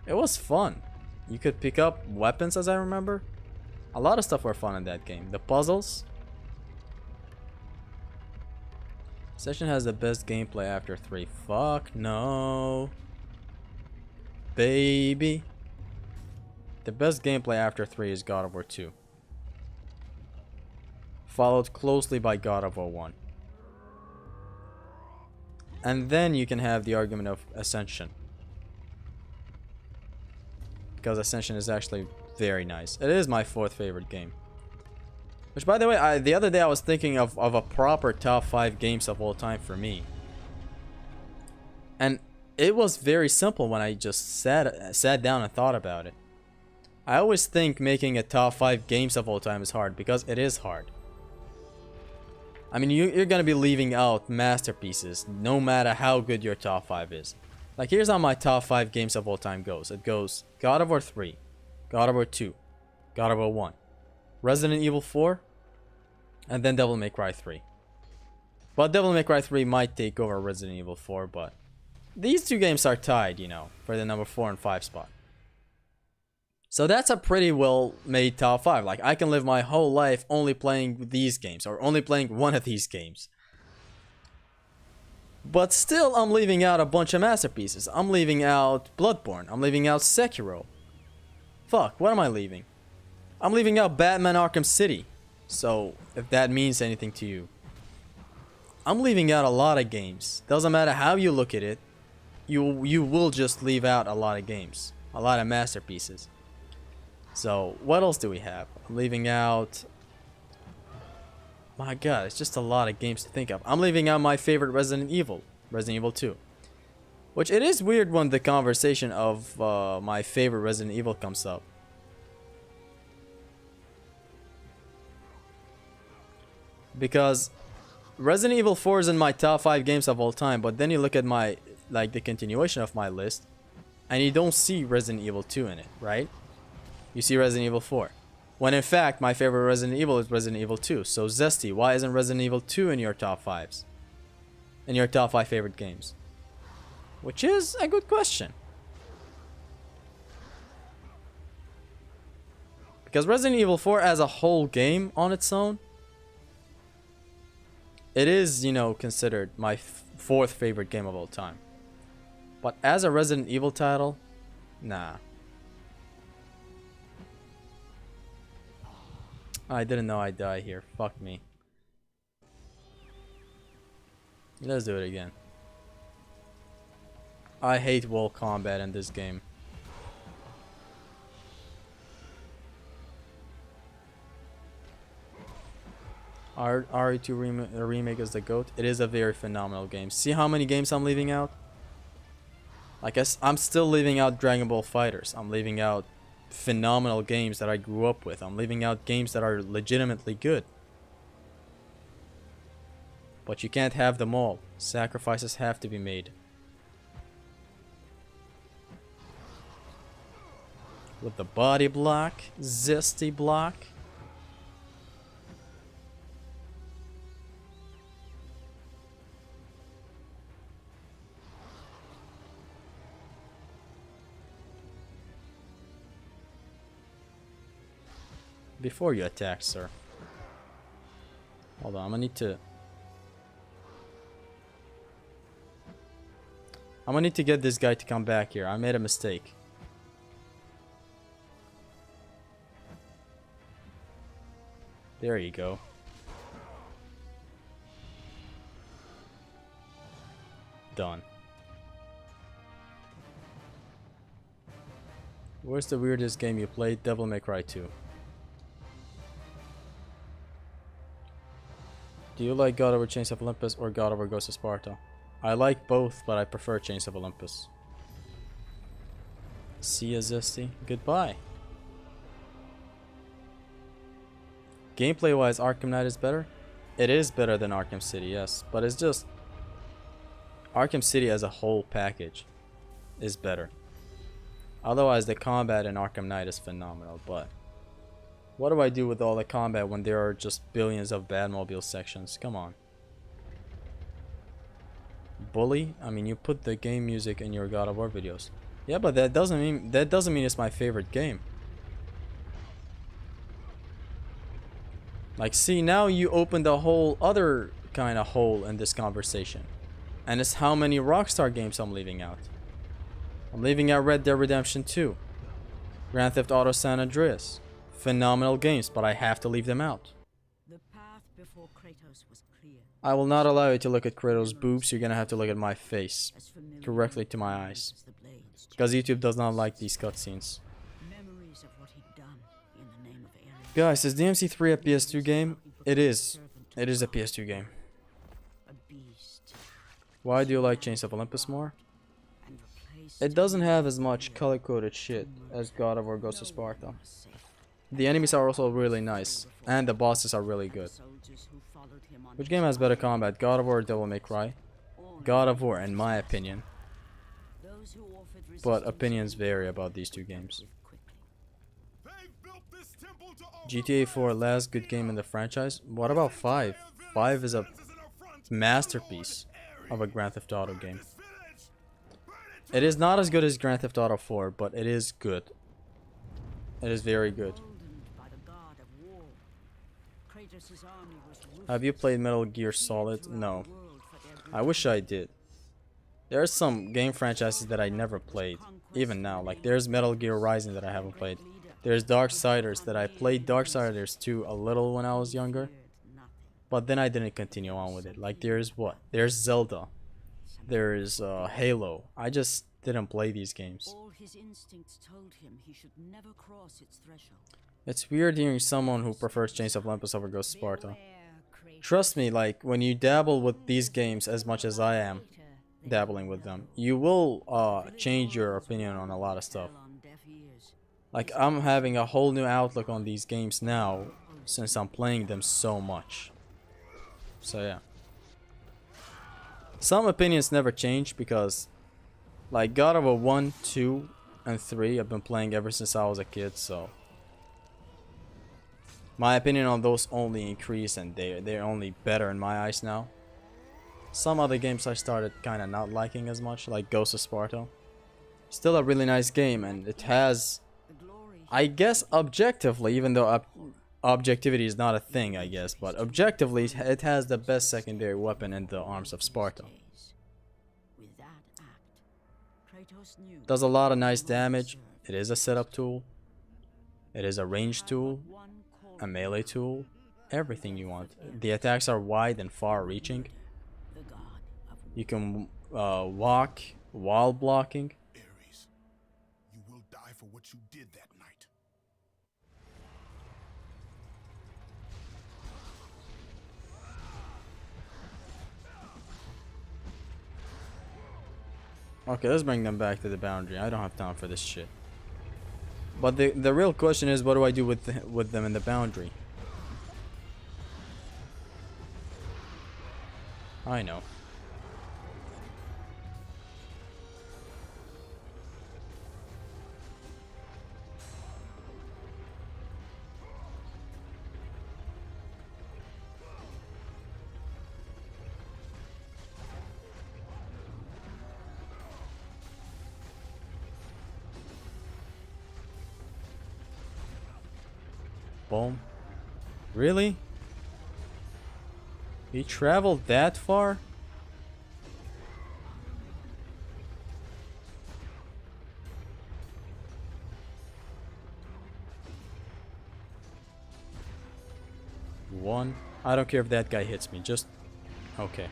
It was fun. You could pick up weapons, as I remember. A lot of stuff were fun in that game. The puzzles. Session has the best gameplay after 3. Fuck no. Baby. The best gameplay after 3 is God of War 2. Followed closely by God of War 1. And then you can have the argument of Ascension. Because Ascension is actually very nice. It is my 4th favorite game. Which, by the way, the other day I was thinking of a proper top 5 games of all time for me. And it was very simple when I just sat down and thought about it. I always think making a top 5 games of all time is hard because it is hard. I mean, you're gonna be leaving out masterpieces no matter how good your top 5 is. Like, here's how my top 5 games of all time goes. It goes God of War 3, God of War 2, God of War 1, Resident Evil 4, and then Devil May Cry 3. But Devil May Cry 3 might take over Resident Evil 4, but these two games are tied, you know, for the number 4 and 5 spot. So that's a pretty well made top 5. Like, I can live my whole life only playing these games or only playing one of these games. But still, I'm leaving out a bunch of masterpieces. I'm leaving out Bloodborne. I'm leaving out Sekiro. Fuck, what am I leaving? I'm leaving out Batman Arkham City. So, if that means anything to you. I'm leaving out a lot of games. Doesn't matter how you look at it. You will just leave out a lot of games. A lot of masterpieces. So, what else do we have? I'm leaving out... My god, it's just a lot of games to think of. I'm leaving out my favorite Resident Evil. Resident Evil 2. Which, it is weird when the conversation of my favorite Resident Evil comes up. Because Resident Evil 4 is in my top 5 games of all time, but then you look at like the continuation of my list, and you don't see Resident Evil 2 in it, right? You see Resident Evil 4. When in fact, my favorite Resident Evil is Resident Evil 2. So Zesty, why isn't Resident Evil 2 in your top 5s? In your top 5 favorite games? Which is a good question. Because Resident Evil 4 as a whole game on its own, it is, you know, considered my fourth favorite game of all time. But as a Resident Evil title, nah. I didn't know I'd die here. Fuck me. Let's do it again. I hate wall combat in this game. RE2 remake is the GOAT. It is a very phenomenal game. See how many games I'm leaving out? I guess I'm still leaving out Dragon Ball Fighters. I'm leaving out phenomenal games that I grew up with. I'm leaving out games that are legitimately good. But you can't have them all. Sacrifices have to be made. With the body block, Zesty block. Before you attack, sir. Hold on, I'm gonna need to get this guy to come back here. I made a mistake. There you go. Done. Where's the weirdest game you played? Devil May Cry 2. Do you like God of War Chains of Olympus or God of War Ghost of Sparta? I like both, but I prefer Chains of Olympus. See ya, Zesty. Goodbye. Gameplay wise, Arkham Knight is better? It is better than Arkham City, yes. But it's just... Arkham City as a whole package is better. Otherwise, the combat in Arkham Knight is phenomenal, but... What do I do with all the combat when there are just billions of Batmobile sections? Come on. Bully? I mean, you put the game music in your God of War videos. Yeah, but that doesn't mean it's my favorite game. Like, see, now you opened a whole other kind of hole in this conversation. And it's how many Rockstar games I'm leaving out. I'm leaving out Red Dead Redemption 2. Grand Theft Auto San Andreas. Phenomenal games, but I have to leave them out. The path before Kratos was clear. I will not allow you to look at Kratos' boobs. You're gonna have to look at my face. Directly to my eyes. Because YouTube does not like these cutscenes. Memories of what he'd done in the name of Ares. Guys, is DMC3 a PS2 game? It is. It is a PS2 game. A beast. Why do you like Chains of Olympus more? It doesn't have as much color-coded shit as God of War Ghost of Sparta. The enemies are also really nice, and the bosses are really good. Which game has better combat, God of War or Devil May Cry? God of War, in my opinion. But opinions vary about these two games. GTA 4, last good game in the franchise? What about 5? 5 is a masterpiece of a Grand Theft Auto game. It is not as good as Grand Theft Auto 4, but it is good. It is very good. Have you played Metal Gear Solid? No. I wish I did. There are some game franchises that I never played, even now. Like, there's Metal Gear Rising that I haven't played. There's Darksiders that I played Darksiders 2 a little when I was younger, but then I didn't continue on with it. Like, there's what? There's Zelda. There's Halo. I just didn't play these games. All his instincts told him he should never cross its threshold. It's weird hearing someone who prefers Chains of Olympus over Ghost of Sparta. Trust me, like, when you dabble with these games as much as I am dabbling with them, you will change your opinion on a lot of stuff. Like, I'm having a whole new outlook on these games now since I'm playing them so much. So yeah. Some opinions never change because Like God of War 1, 2, and 3 I've been playing ever since I was a kid, so my opinion on those only increase, and they're only better in my eyes now. Some other games I started kinda not liking as much, like Ghost of Sparta. Still a really nice game, and it has, I guess objectively, even though objectivity is not a thing, I guess, but objectively it has the best secondary weapon in the Arms of Sparta. With that act, Kratos knew Does a lot of nice damage. It is a setup tool. It is a range tool, a melee tool, everything you want. The attacks are wide and far reaching. the god of You can walk while blocking. Ares, you will die for what you did that night. Okay, let's bring them back to the boundary. I don't have time for this shit. But the real question is, what do I do with them in the boundary? I know. Boom. Really? He traveled that far? One. I don't care if that guy hits me, just... Okay.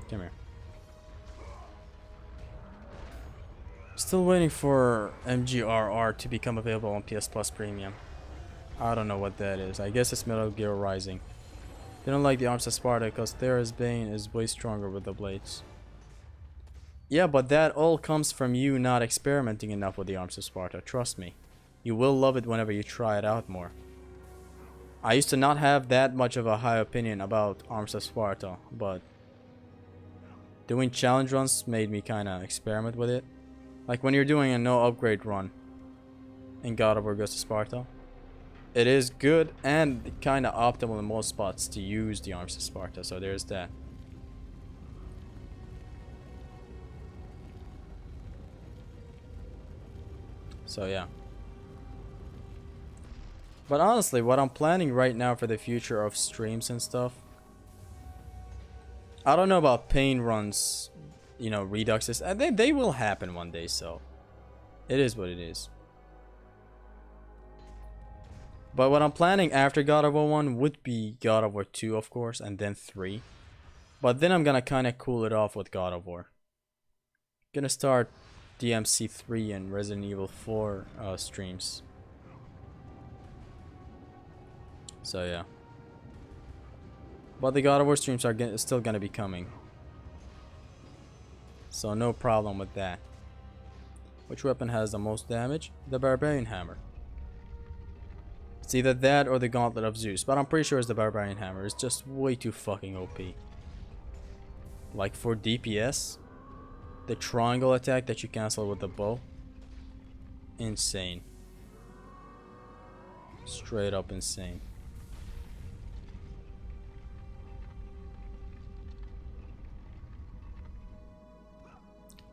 Come here. Still waiting for MGRR to become available on PS Plus Premium. I don't know what that is. I guess it's Metal Gear Rising. Didn't like the Arms of Sparta because Thera's Bane is way stronger with the blades. Yeah, but that all comes from you not experimenting enough with the Arms of Sparta. Trust me. You will love it whenever you try it out more. I used to not have that much of a high opinion about Arms of Sparta, but doing challenge runs made me kinda experiment with it. Like when you're doing a no upgrade run in God of War Ghost of Sparta, it is good and kinda optimal in most spots to use the Arms of Sparta, so there's that. So yeah. But honestly, what I'm planning right now for the future of streams and stuff, I don't know about pain runs, you know, reduxes. They will happen one day, so it is what it is. But what I'm planning after God of War 1 would be God of War 2, of course, and then 3. But then I'm gonna kind of cool it off with God of War. Gonna start DMC 3 and Resident Evil 4 streams. So yeah. But the God of War streams are still gonna be coming. So no problem with that. Which weapon has the most damage? The Barbarian Hammer. It's either that or the Gauntlet of Zeus, but I'm pretty sure it's the Barbarian Hammer. It's just way too fucking OP. Like for DPS, the triangle attack that you cancel with the bow, insane. Straight up insane.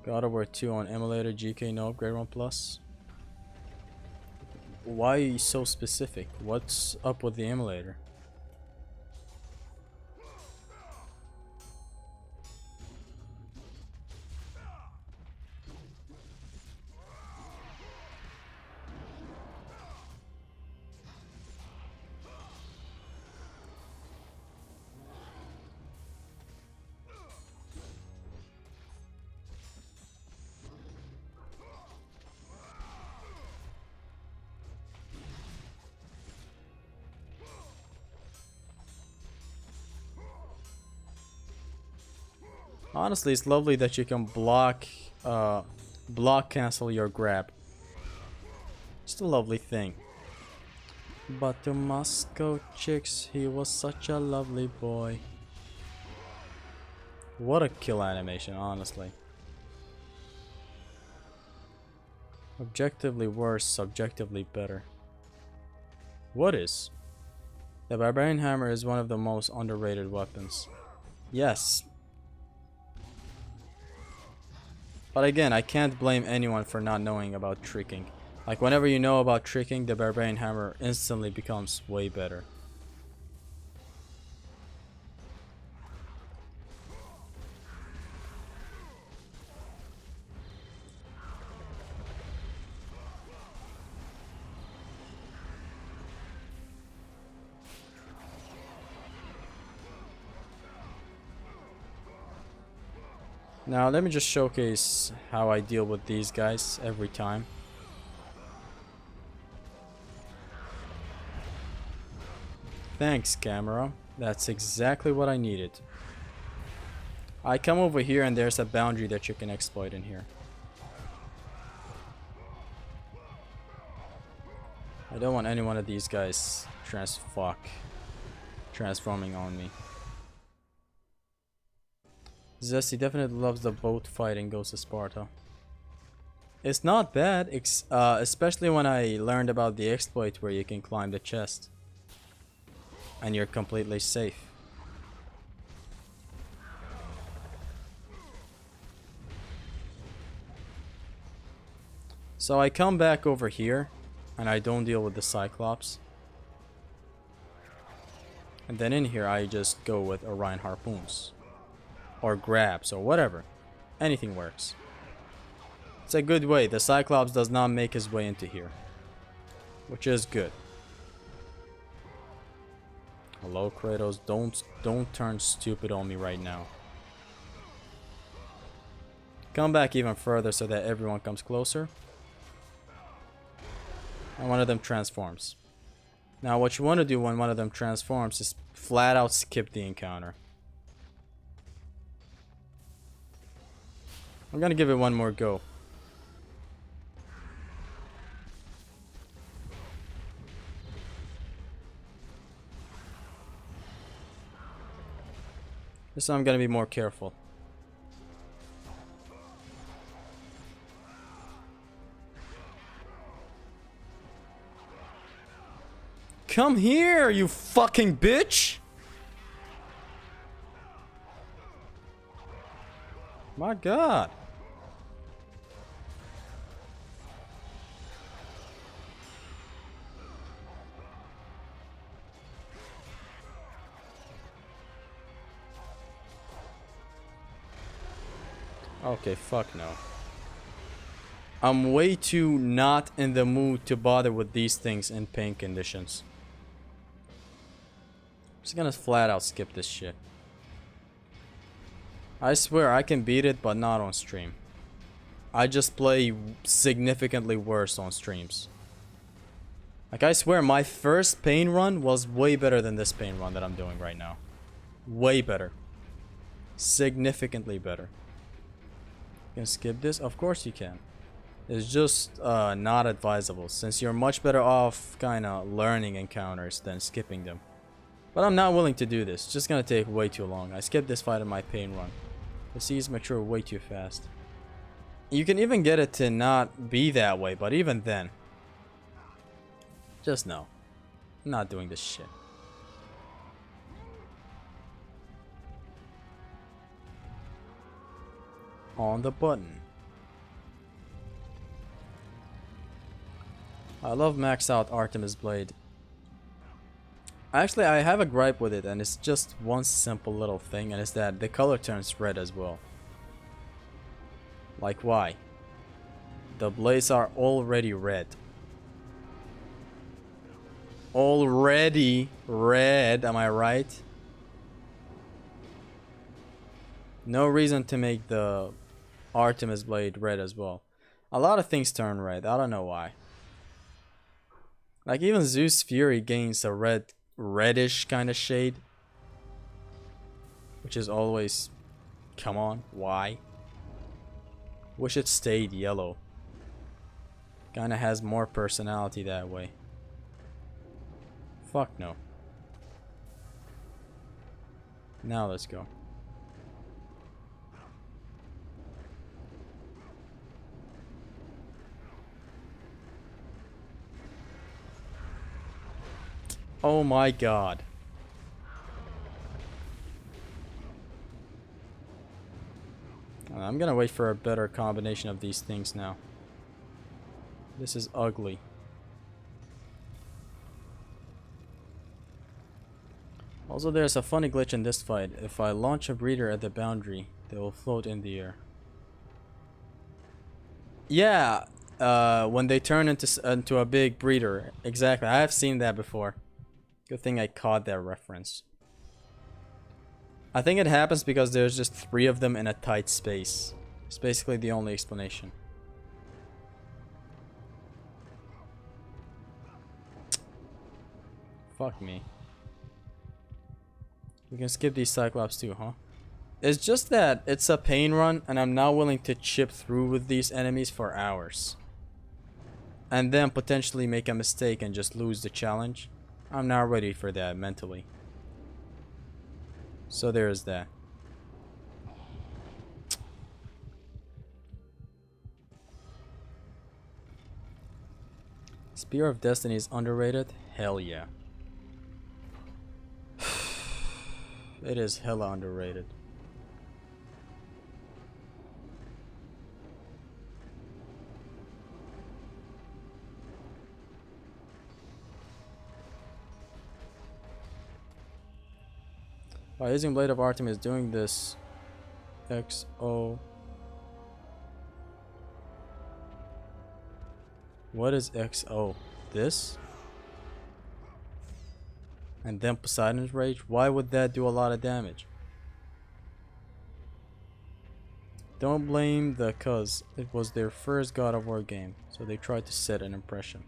God of War 2 on emulator, GK no upgrade 1 plus. Why so specific? What's up with the emulator? Honestly, it's lovely that you can block cancel your grab. Just a lovely thing. But to Moscow chicks, he was such a lovely boy. What a kill animation, honestly. Objectively worse, subjectively better. What is? The Barbarian Hammer is one of the most underrated weapons. Yes. But again, I can't blame anyone for not knowing about tricking. Like, whenever you know about tricking, the Barbarian Hammer instantly becomes way better. Now let me just showcase how I deal with these guys every time. Thanks, camera. That's exactly what I needed. I come over here and there's a boundary that you can exploit in here. I don't want any one of these guys transforming on me. Zesty definitely loves the boat fight in Ghost of Sparta. It's not bad, especially when I learned about the exploit where you can climb the chest. And you're completely safe. So I come back over here and I don't deal with the Cyclops. And then in here I just go with Orion Harpoons. Or grabs, or whatever. Anything works. It's a good way. The Cyclops does not make his way into here. Which is good. Hello, Kratos. Don't turn stupid on me right now. Come back even further so that everyone comes closer. And one of them transforms. Now what you want to do when one of them transforms is flat out skip the encounter. I'm gonna give it one more go. This time I'm gonna be more careful. Come here, you fucking bitch! My God. Okay, fuck no. I'm way too not in the mood to bother with these things in pain conditions. I'm just gonna flat out skip this shit. I swear I can beat it, but not on stream. I just play significantly worse on streams. Like, I swear my first pain run was way better than this pain run that I'm doing right now. Way better. Significantly better. You can skip this? Of course you can. It's just not advisable, since you're much better off kinda learning encounters than skipping them. But I'm not willing to do this. It's just gonna take way too long. I skipped this fight in my pain run. The C's mature way too fast. You can even get it to not be that way, but even then. Just no. I'm not doing this shit. On the button. I love maxed out Artemis Blade. Actually, I have a gripe with it, and it's just one simple little thing, and it's that the color turns red as well. Like, why? The blades are already red. Already red, am I right? No reason to make the Artemis Blade red as well. A lot of things turn red, I don't know why. Like, even Zeus Fury gains a reddish kind of shade, which is always, come on, why? Wish it stayed yellow. Kinda has more personality that way. Fuck no. Now let's go. Oh my god. I'm gonna wait for a better combination of these things now. This is ugly. Also, there's a funny glitch in this fight. If I launch a breeder at the boundary, they will float in the air. Yeah, when they turn into a big breeder. Exactly, I have seen that before. Good thing I caught that reference. I think it happens because there's just 3 of them in a tight space. It's basically the only explanation. Fuck me. We can skip these Cyclops too, huh? It's just that it's a pain run and I'm not willing to chip through with these enemies for hours. And then potentially make a mistake and just lose the challenge. I'm not ready for that mentally. So there's that. Spear of Destiny is underrated? Hell yeah. It is hella underrated. By using Blade of Artemis doing this XO. What is XO? This? And then Poseidon's Rage? Why would that do a lot of damage? Don't blame the cuz it was their first God of War game, so they tried to set an impression.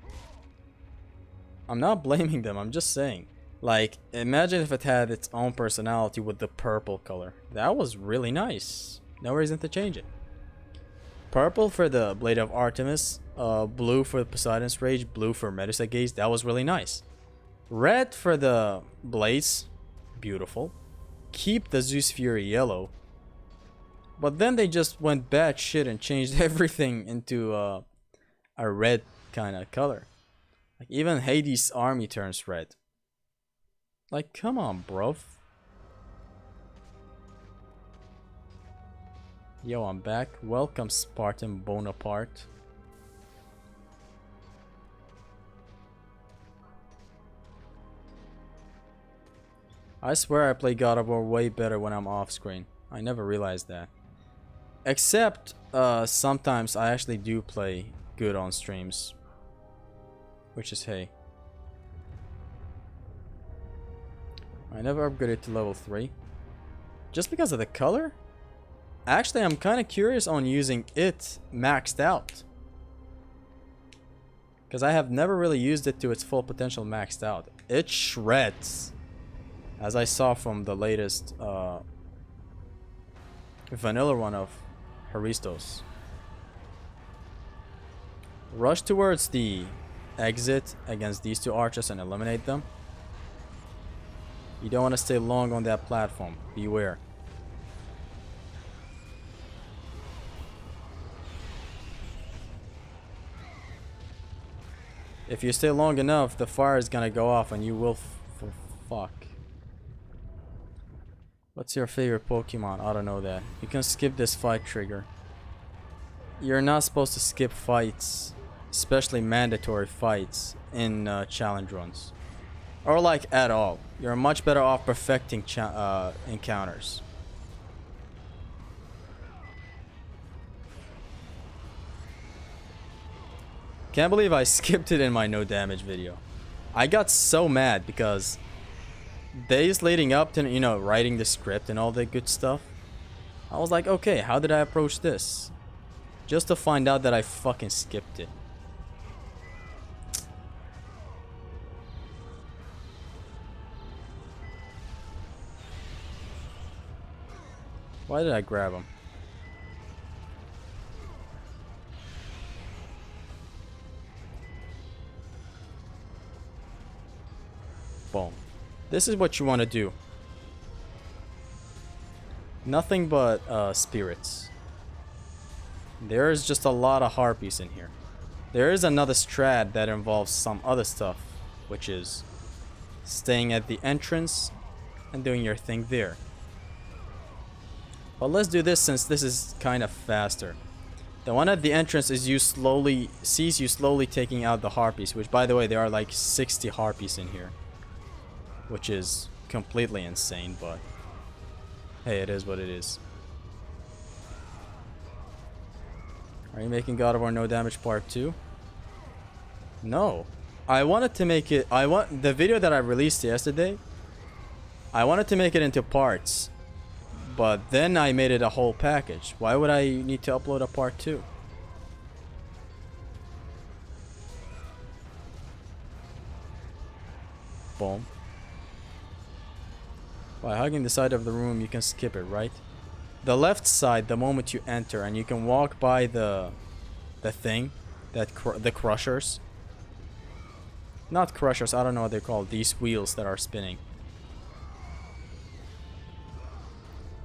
I'm not blaming them, I'm just saying. Like, imagine if it had its own personality with the purple color. That was really nice. No reason to change it. Purple for the Blade of Artemis, blue for Poseidon's Rage, blue for Medusa Gaze. That was really nice. Red for the blades. Beautiful. Keep the Zeus Fury yellow. But then they just went bad shit and changed everything into a red kind of color. Like, even Hades' army turns red. Like, come on, bruv. Yo, I'm back. Welcome, Spartan Bonaparte. I swear I play God of War way better when I'm off screen. I never realized that. Except, sometimes I actually do play good on streams. Which is hey. I never upgraded to level 3. Just because of the color? Actually, I'm kind of curious on using it maxed out. Because I have never really used it to its full potential maxed out. It shreds. As I saw from the latest vanilla one of Haristos. Rush towards the exit against these 2 archers and eliminate them. You don't want to stay long on that platform. Beware. If you stay long enough, the fire is gonna go off and you will fuck. What's your favorite Pokemon? I don't know that. You can skip this fight trigger. You're not supposed to skip fights, especially mandatory fights in challenge runs. Or like at all. You're much better off perfecting encounters. Can't believe I skipped it in my no damage video. I got so mad because days leading up to, you know, writing the script and all that good stuff, I was like, okay, how did I approach this? Just to find out that I fucking skipped it. Why did I grab him? Boom. This is what you want to do. Nothing but spirits. There's just a lot of harpies in here. There is another strat that involves some other stuff, which is staying at the entrance and doing your thing there. But let's do this since this is kind of faster. The one at the entrance is sees you slowly taking out the harpies, which by the way, there are like 60 harpies in here. Which is completely insane, but hey, it is what it is. Are you making God of War No Damage Part 2? No. I wanted to make it... the video that I released yesterday, I wanted to make it into parts. But then I made it a whole package. Why would I need to upload a part 2? Boom. By hugging the side of the room, you can skip it, right? The left side, the moment you enter, and you can walk by the thing, the crushers. Not crushers, I don't know what they're called. These wheels that are spinning.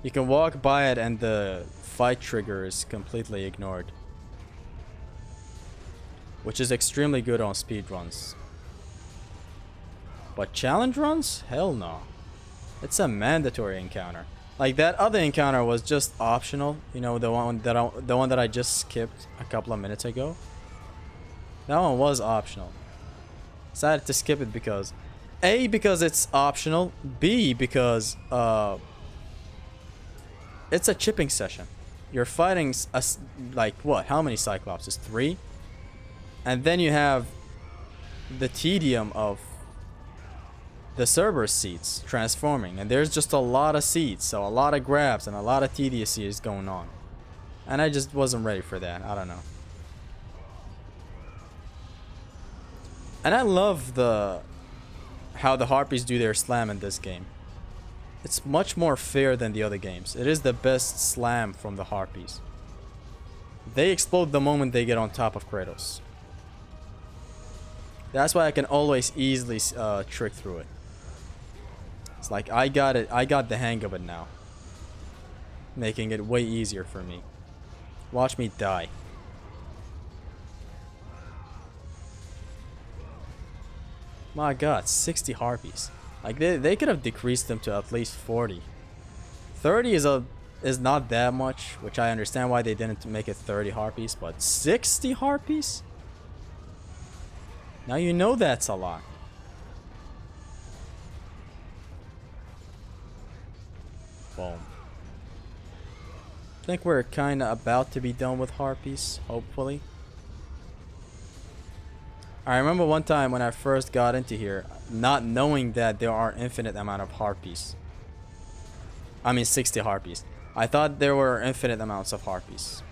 You can walk by it and the fight trigger is completely ignored. Which is extremely good on speed runs. But challenge runs? Hell no. It's a mandatory encounter. Like that other encounter was just optional. You know, the one that I just skipped a couple of minutes ago. That one was optional. Decided to skip it because A, because it's optional. B, because it's a chipping session. You're fighting like what? How many Cyclopses? 3? And then you have the tedium of the Cerberus seeds transforming, and there's just a lot of seeds, so a lot of grabs and a lot of tediousy is going on, and I just wasn't ready for that. I don't know. And I love how the harpies do their slam in this game. It's much more fair than the other games. It is the best slam from the harpies. They explode the moment they get on top of Kratos. That's why I can always easily trick through it. It's like I got it. I got the hang of it now. Making it way easier for me. Watch me die. My god, 60 harpies. Like they could have decreased them to at least 40. 30 is not that much, which I understand why they didn't make it 30 harpies, but 60 harpies? Now you know that's a lot. Boom. I think we're kind of about to be done with harpies, hopefully. I remember one time when I first got into here, not knowing that there are infinite amount of harpies. I mean 60 harpies. I thought there were infinite amounts of harpies.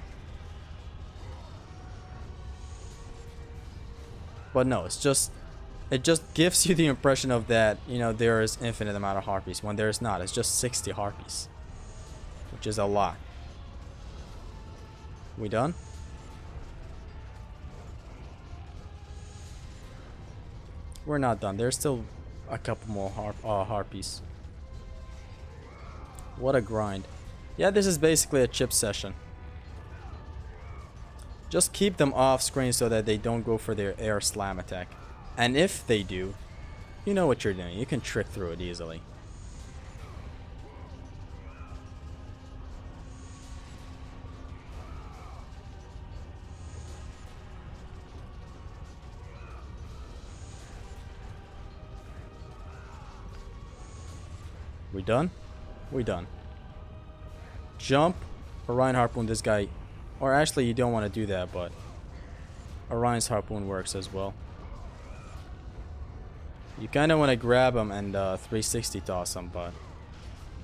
But no, it just gives you the impression of that, you know, there is infinite amount of harpies when there is not. It's just 60 harpies, which is a lot. We done? We're not done. There's still a couple more harpies. What a grind. Yeah, this is basically a chip session. Just keep them off screen so that they don't go for their air slam attack. And if they do, you know what you're doing. You can trick through it easily. We done? We done. Jump. Orion harpoon this guy. Or actually you don't want to do that, but Orion's harpoon works as well. You kind of want to grab him and 360 toss him, but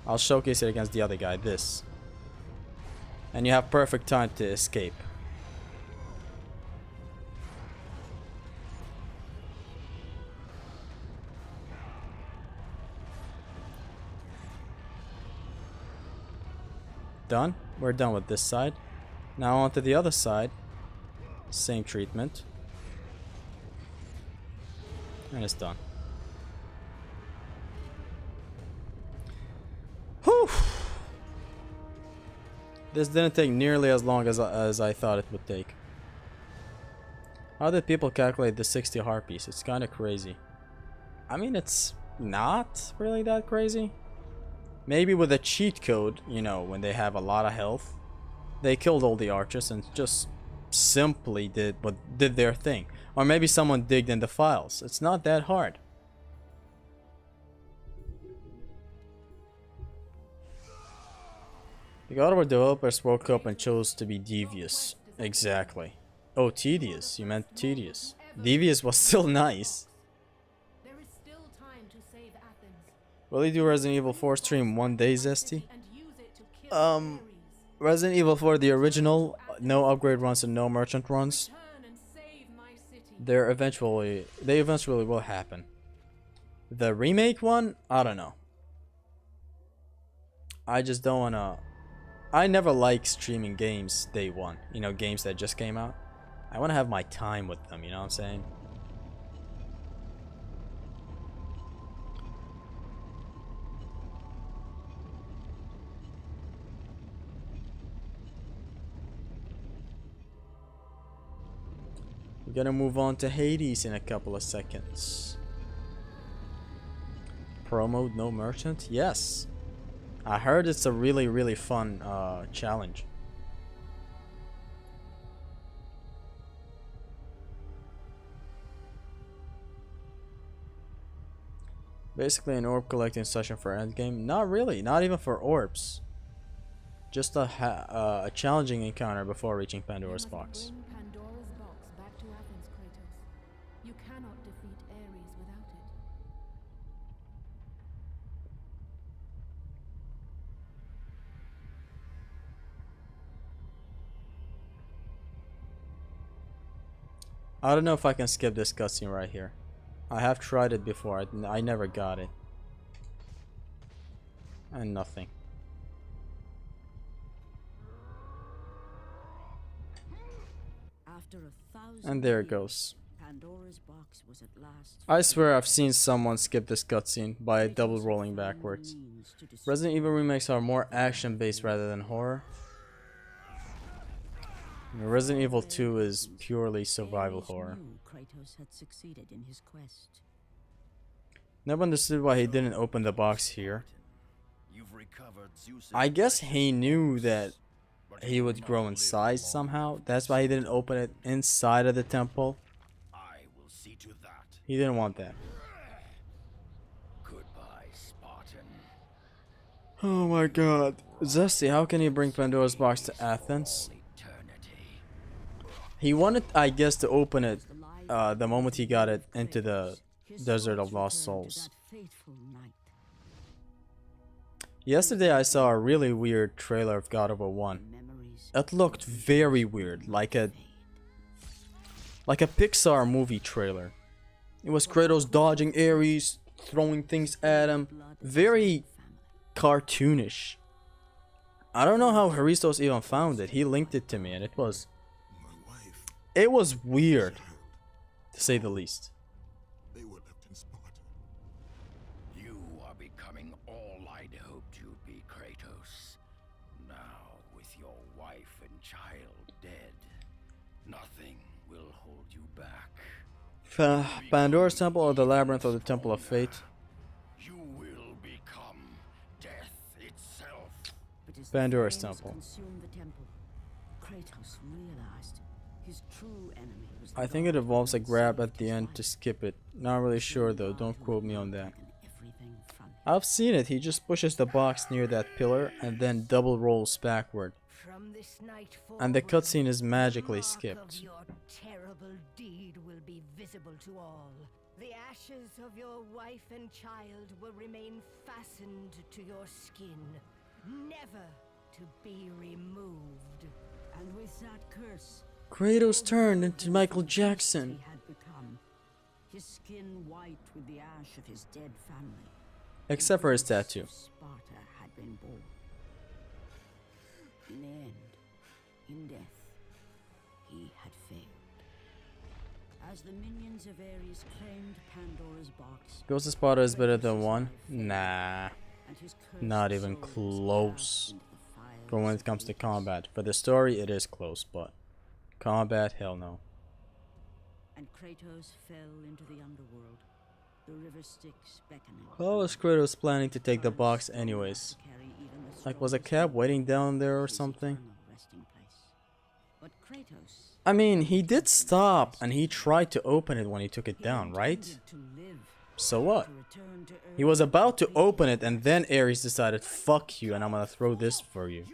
I'll showcase it against the other guy, this. And you have perfect time to escape. Done? We're done with this side. Now on to the other side. Same treatment. And it's done. This didn't take nearly as long as I thought it would take. How did people calculate the 60 harpies? It's kind of crazy. I mean, it's not really that crazy. Maybe with a cheat code, you know, when they have a lot of health, they killed all the archers and just simply did their thing. Or maybe someone digged in the files. It's not that hard. The God of War developers woke up and chose to be devious. Exactly. Oh, tedious. You meant tedious. Devious was still nice. There is still time to save Athens. Will you do Resident Evil 4 stream one day, Zesty? And use it to kill Ares. Resident Evil 4, the original, no upgrade runs and no merchant runs. Turn and save my city. They eventually will happen. The remake one, I don't know. I just don't wanna. I never like streaming games day one. You know, games that just came out. I wanna have my time with them. You know what I'm saying? We're gonna move on to Hades in a couple of seconds. Pro mode, no merchant? Yes. I heard it's a really fun challenge. Basically an orb collecting session for endgame. Not really, not even for orbs. Just a challenging encounter before reaching Pandora's box. Bring Pandora's box back to Athens, Kratos. You cannot defeat Ares without it. I don't know if I can skip this cutscene right here. I have tried it before. I never got it. And nothing. After 1,000 And there it years, goes. Pandora's box was at last I swear I've seen someone skip this cutscene by double rolling backwards. Resident Evil remakes are more action based rather than horror. Resident Evil 2 is purely survival horror. Kratos had succeeded in his quest. Never understood why he didn't open the box here. I guess he knew that he would grow in size somehow. That's why he didn't open it inside of the temple. He didn't want that. Goodbye, Spartan. Oh my god. Zesty, how can he bring Pandora's box to Athens? He wanted, I guess, to open it the moment he got it into the Desert of Lost Souls. Yesterday I saw a really weird trailer of God of War 1. It looked very weird, like a Pixar movie trailer. It was Kratos dodging Ares, throwing things at him. Very cartoonish. I don't know how Haristos even found it. He linked it to me and it was weird, to say the least. They were left in Sparta. You are becoming all I'd hoped you'd be, Kratos. Now, with your wife and child dead, nothing will hold you back. Pandora's Temple or the Labyrinth or the Temple of Fate? You will become death itself. But as Pandora's the flames Temple. consumed the temple, Kratos realized his true enemy was the I think it involves a grab at the end to skip it. Not really sure though, don't quote me on that. everything from him. I've seen it, he just pushes the box near that pillar and then double rolls backward. From this night And the forward, cutscene is magically mark skipped. of your terrible deed will be visible to all. The ashes of your wife and child will remain fastened to your skin, never to be removed. And with that curse, Kratos turned into Michael Jackson. he had become, his skin white with the ash of his dead family. Except for his The ghosts tattoo. of Sparta had been born. In the end, in death, he had failed. As the minions of Ares claimed Pandora's box, Ghost of Sparta is better than 1? Nah. and his cursed Not even soul was close. cast into the fire For when it comes to combat. For the story, it is close, but combat, hell no. And Kratos fell into the underworld, the river Styx beckoning. How was Kratos planning to take the box anyways? Like, was a cab waiting down there or something? But Kratos, I mean, he did stop and he tried to open it when he took it down, right? to live, So what? to return to He was Earth about to completely open it and then Ares decided, fuck you and I'm gonna throw this for you.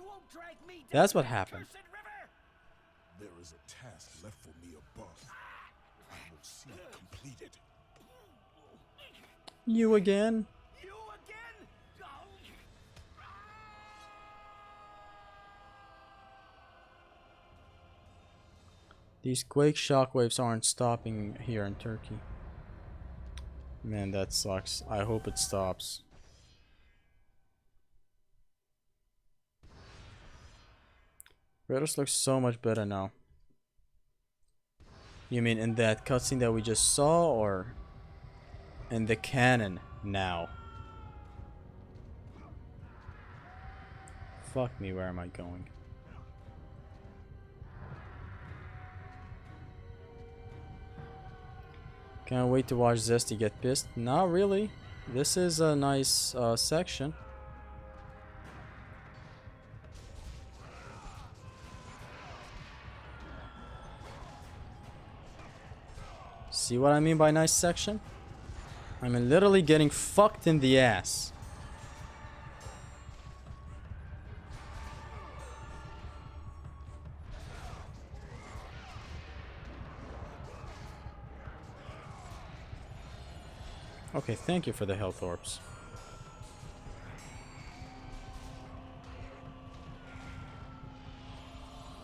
That's what happened. There is a task left for me above. I will see it completed. You again? These quake shockwaves aren't stopping here in Turkey. Man, that sucks. I hope it stops. Kratos looks so much better now. You mean in that cutscene that we just saw, or in the canon now? Fuck me, where am I going? Can't wait to watch Zesty get pissed. Not really. This is a nice section. See what I mean by nice section? I'm literally getting fucked in the ass. Okay, thank you for the health orbs.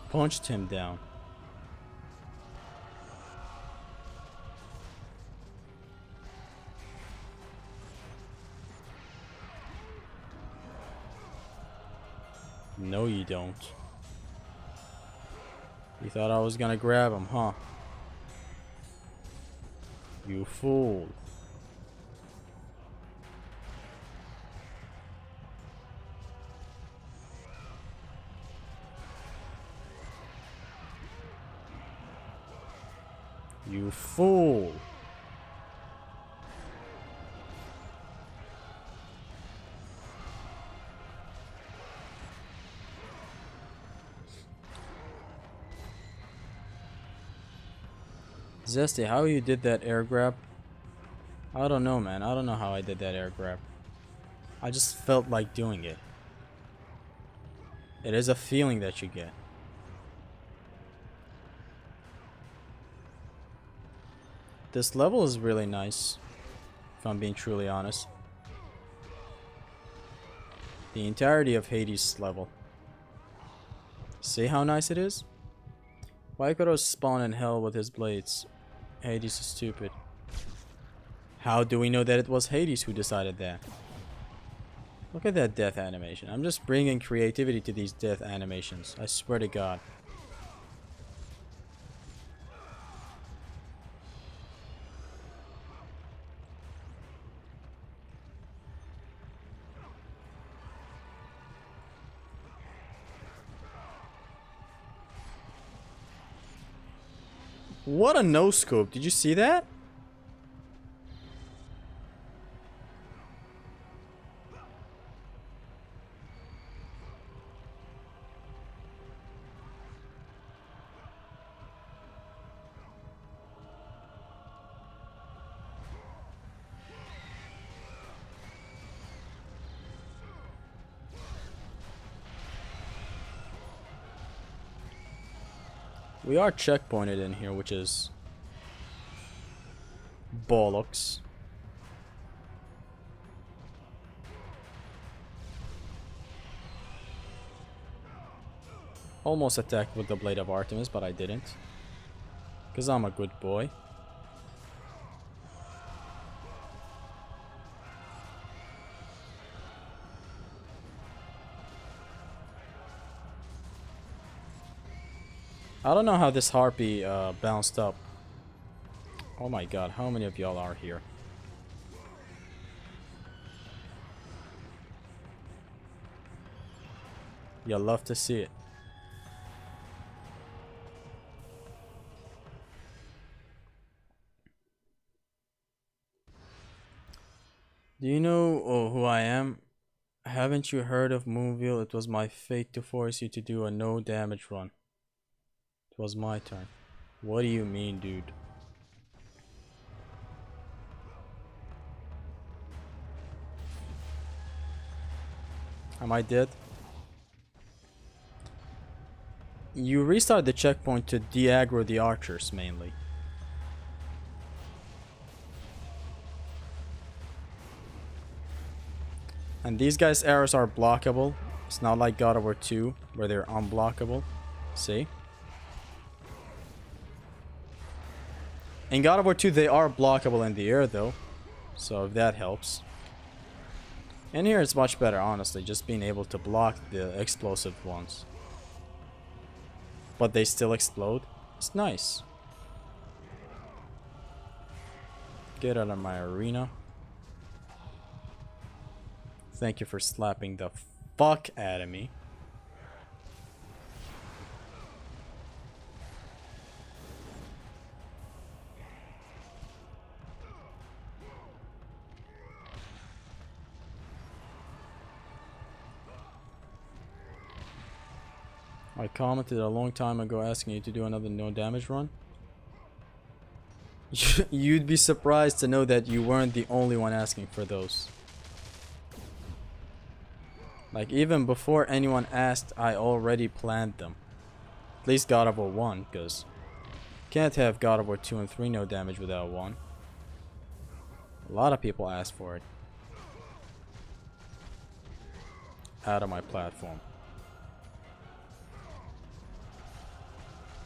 Punched him down. No, you don't. You thought I was gonna grab him, huh? You fool. You fool. Zesty, how you did that air grab? I don't know, man. I don't know how I did that air grab. I just felt like doing it. It is a feeling that you get. This level is really nice, if I'm being truly honest. The entirety of Hades' level. See how nice it is? Why could I spawn in hell with his blades? Hades is stupid. How do we know that it was Hades who decided that? Look at that death animation. I'm just bringing creativity to these death animations. I swear to God. What a no scope. Did you see that? We are checkpointed in here, which is bollocks. Almost attacked with the blade of Artemis, but I didn't. Because I'm a good boy. I don't know how this harpy bounced up. Oh my god, how many of y'all are here? You'll love to see it. Do you know who I am? Haven't you heard of Moonville? It was my fate to force you to do a no damage run. It was my turn. What do you mean, dude? Am I dead? You restart the checkpoint to de-aggro the archers mainly. And these guys' arrows are blockable. It's not like God of War 2 where they're unblockable. See? In God of War 2 they are blockable in the air though. So if that helps. In here it's much better honestly, just being able to block the explosive ones. But they still explode. It's nice. Get out of my arena. Thank you for slapping the fuck out of me. I commented a long time ago asking you to do another no damage run. You'd be surprised to know that you weren't the only one asking for those. Like, even before anyone asked, I already planned them. At least God of War 1, because can't have God of War 2 and 3 no damage without 1. A lot of people asked for it. Out of my platform.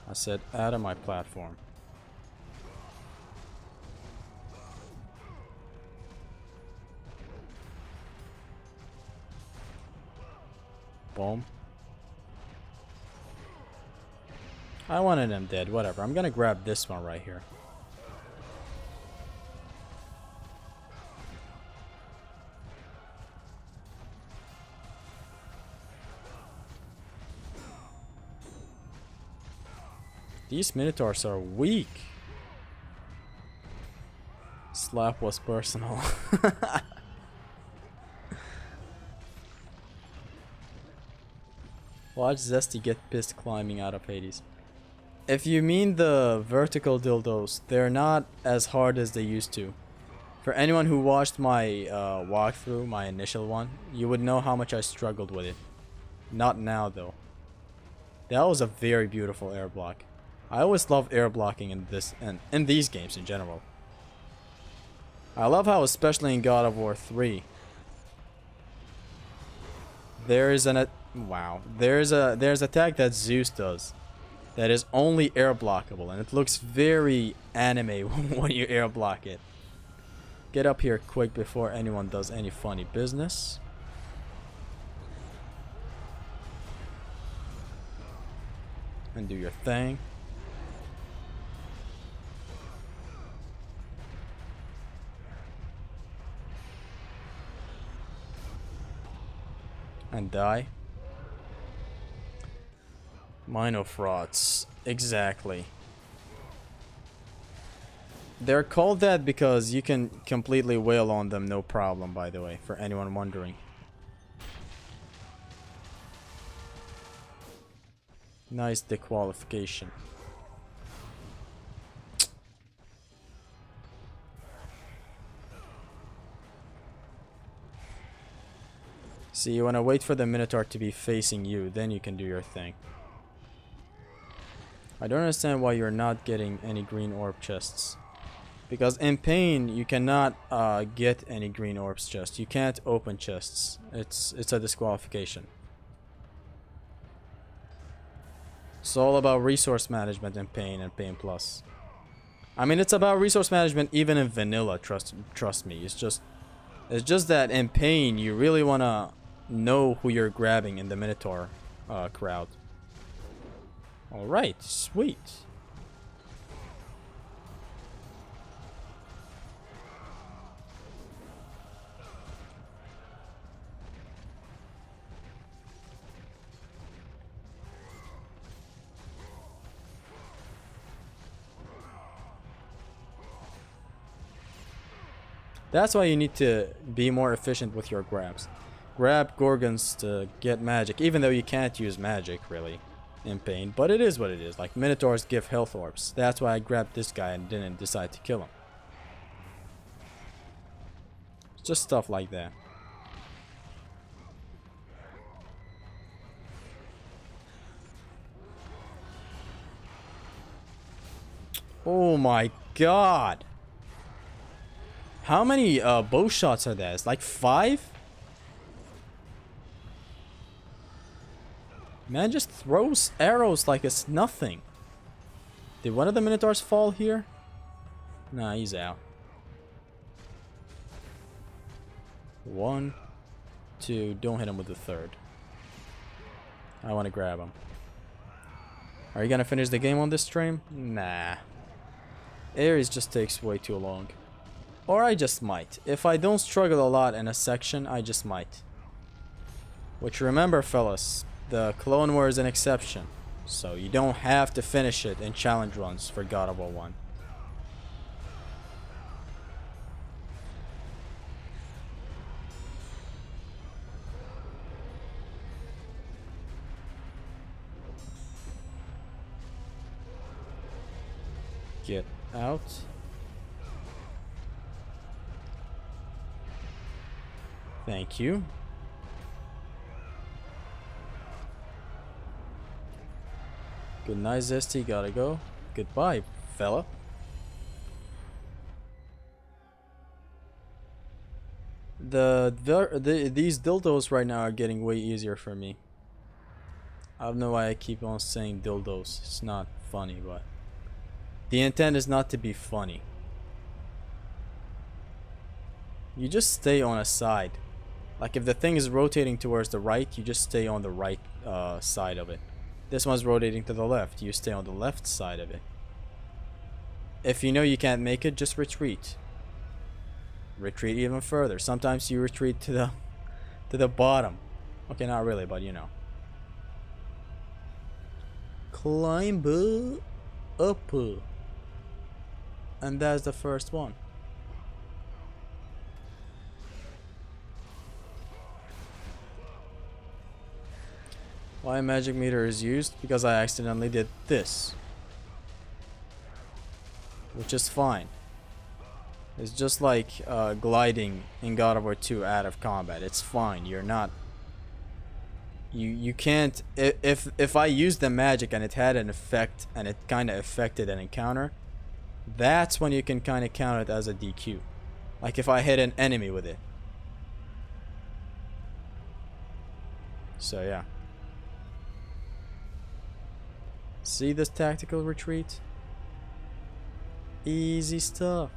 I said out of my platform. Boom. I wanted him dead, whatever. I'm gonna grab this one right here. These Minotaurs are weak. Slap was personal. Watch Zesty get pissed climbing out of Hades. If you mean the vertical dildos, they're not as hard as they used to. For anyone who watched my walkthrough, my initial one, you would know how much I struggled with it. Not now though. That was a very beautiful air block. I always love air blocking in this and in these games in general. I love how, especially in God of War 3, there's attack that Zeus does that is only air blockable, and it looks very anime when you air block it. Get up here quick before anyone does any funny business. And do your thing. And die. Minofrots. Exactly. They're called that because you can completely wail on them, no problem, by the way, for anyone wondering. Nice dequalification. See, you want to wait for the Minotaur to be facing you, then you can do your thing. I don't understand why you're not getting any green orb chests. Because in Pain, you cannot get any green orbs chests. You can't open chests. It's a disqualification. It's all about resource management in Pain and Pain Plus. I mean, it's about resource management even in vanilla, trust me. It's just that in Pain, you really want to know who you're grabbing in the Minotaur crowd. Alright, sweet. That's why you need to be more efficient with your grabs. Grab Gorgons to get magic, even though you can't use magic really in Pain, but it is what it is. Like Minotaurs give health orbs. That's why I grabbed this guy and didn't decide to kill him. Just stuff like that. Oh my god. How many bow shots are there? It's like 5? Man just throws arrows like it's nothing. Did one of the Minotaurs fall here? Nah, he's out. 1, 2, don't hit him with the third. I want to grab him. Are you gonna finish the game on this stream? Nah. Ares just takes way too long. Or I just might. If I don't struggle a lot in a section, I just might. Which remember, fellas, the Clone War is an exception. So you don't have to finish it in challenge runs for God of War 1. Get out. Thank you. Good night, Zesty. Gotta go. Goodbye, fella. These dildos right now are getting way easier for me. I don't know why I keep on saying dildos. It's not funny, but the intent is not to be funny. You just stay on a side. Like if the thing is rotating towards the right, you just stay on the right side of it. This one's rotating to the left, you stay on the left side of it. If you know you can't make it, just retreat. Retreat even further. Sometimes you retreat to the bottom. Okay, not really, but you know. Climb up. And that's the first one. Why a magic meter is used? Because I accidentally did this. Which is fine. It's just like gliding in God of War 2 out of combat. It's fine. You're not... You can't... If I used the magic and it had an effect and it kind of affected an encounter, that's when you can kind of count it as a DQ. Like if I hit an enemy with it. So yeah. See this tactical retreat? Easy stuff.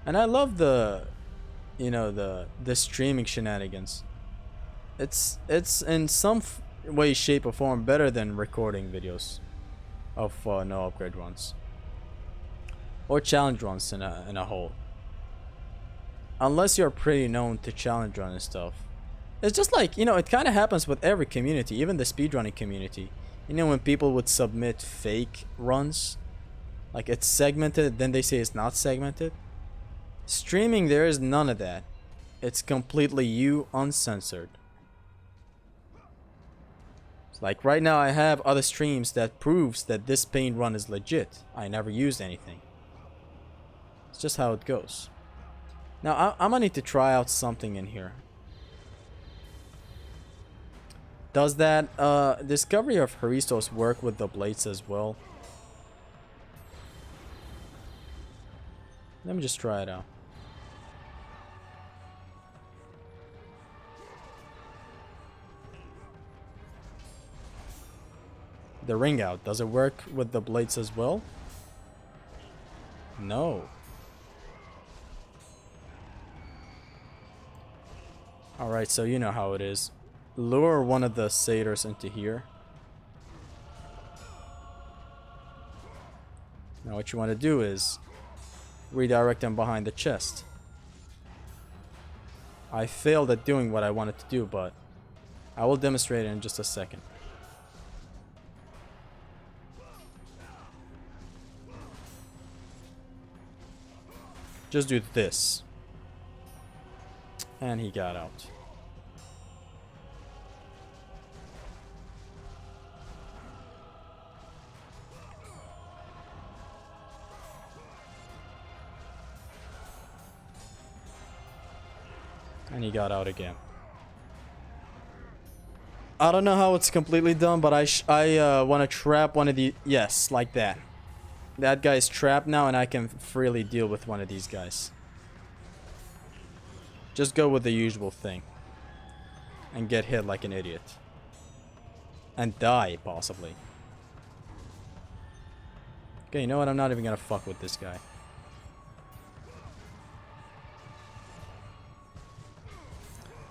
And I love the, you know, the streaming shenanigans. It's in some way, shape, or form better than recording videos of no upgrade runs or challenge runs in a whole. Unless you're pretty known to challenge run and stuff. It's just like, you know, it kind of happens with every community, even the speedrunning community. You know, when people would submit fake runs, like it's segmented, then they say it's not segmented. Streaming, there is none of that. It's completely you, uncensored. It's like right now I have other streams that proves that this Pain run is legit. I never used anything. It's just how it goes. Now, I'm gonna need to try out something in here. Does that discovery of Haristos work with the blades as well? Let me just try it out. The ring out, does it work with the blades as well? No. Alright, so you know how it is. Lure one of the satyrs into here. Now what you want to do is redirect them behind the chest. I failed at doing what I wanted to do, but I will demonstrate it in just a second. Just do this. And he got out. And he got out again. I don't know how it's completely done, but I want to trap one of the... Yes, like that. That guy's trapped now, and I can freely deal with one of these guys. Just go with the usual thing. And get hit like an idiot. And die, possibly. Okay, you know what? I'm not even gonna fuck with this guy.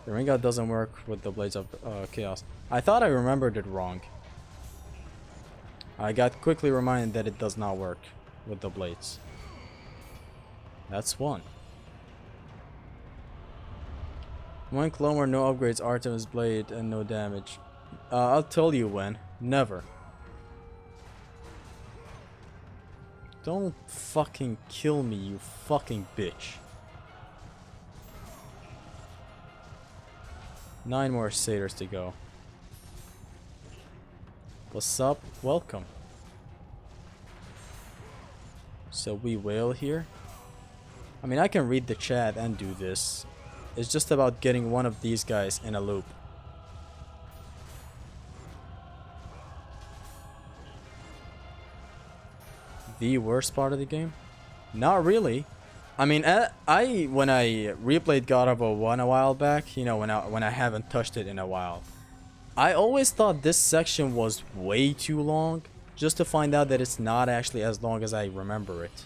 The ring out doesn't work with the Blades of Chaos. I thought I remembered it wrong. I got quickly reminded that it does not work with the blades. That's one. When clone where no upgrades, Artemis blade and no damage. I'll tell you when. Never. Don't fucking kill me, you fucking bitch. 9 more satyrs to go. What's up? Welcome. So we whale here. I mean, I can read the chat and do this. It's just about getting one of these guys in a loop. The worst part of the game? Not really. I mean, when I replayed God of War 1 a while back, you know, when I haven't touched it in a while, I always thought this section was way too long, just to find out that it's not actually as long as I remember it.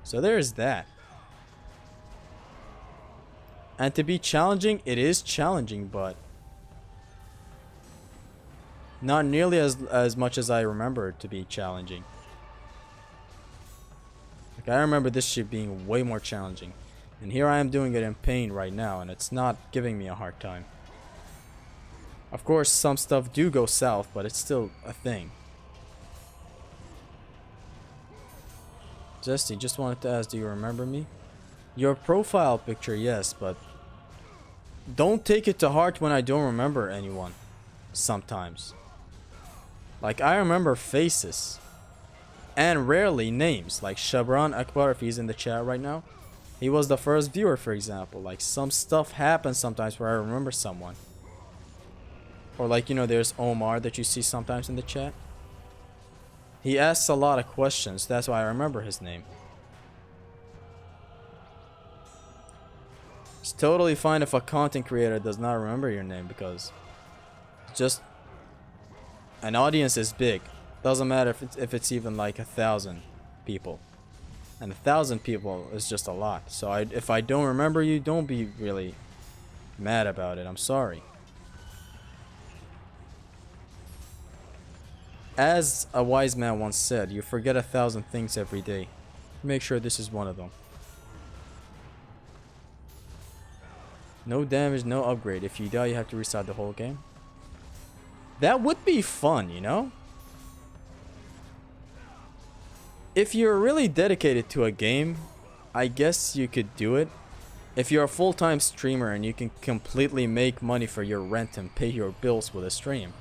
So there's that. And to be challenging, it is challenging, but not nearly as much as I remember it to be challenging. Like, I remember this shit being way more challenging. And here I am doing it in pain right now, and it's not giving me a hard time. Of course, some stuff do go south, but it's still a thing. Zesty, just wanted to ask, do you remember me? Your profile picture, yes, but don't take it to heart when I don't remember anyone. Sometimes. Like, I remember faces. And rarely names. Like Shabran Akbar, if he's in the chat right now. He was the first viewer, for example. Like, some stuff happens sometimes where I remember someone. Or like, you know, there's Omar that you see sometimes in the chat. He asks a lot of questions. That's why I remember his name. It's totally fine if a content creator does not remember your name, because just an audience is big. Doesn't matter if it's even like 1,000 people. And 1,000 people is just a lot. So if I don't remember you, don't be really mad about it. I'm sorry. As a wise man once said, you forget 1,000 things every day. Make sure this is one of them. No damage, no upgrade. If you die, you have to restart the whole game. That would be fun, you know? If you're really dedicated to a game, I guess you could do it. If you're a full-time streamer and you can completely make money for your rent and pay your bills with a stream,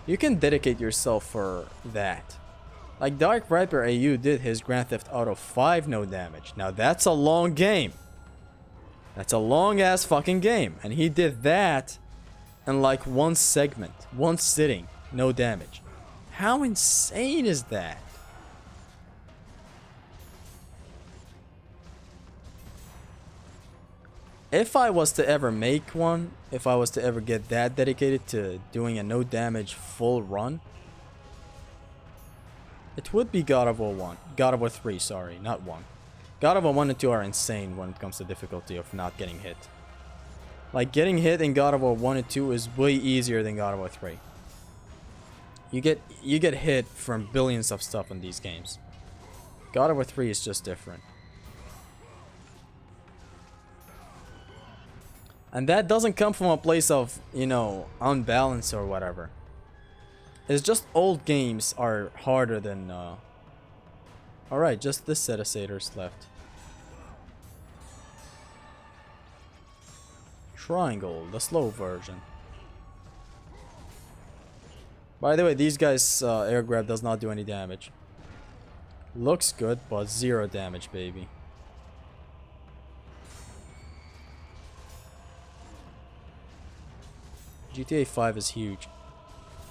you can dedicate yourself for that. Like Dark Viper AU did his Grand Theft Auto 5 no damage. Now that's a long game. That's a long ass fucking game. And he did that in like one segment, one sitting, no damage. How insane is that? If I was to ever make one, if I was to ever get that dedicated to doing a no damage full run, it would be God of War 1. God of War 3, sorry, not 1. God of War 1 and 2 are insane when it comes to difficulty of not getting hit. Like, getting hit in God of War 1 and 2 is way easier than God of War 3. You get hit from billions of stuff in these games. God of War 3 is just different. And that doesn't come from a place of, you know, unbalance or whatever. It's just old games are harder than Alright, just this set of satyrs left. Triangle, the slow version. By the way, these guys' air grab does not do any damage. Looks good, but 0 damage, baby. GTA 5 is huge.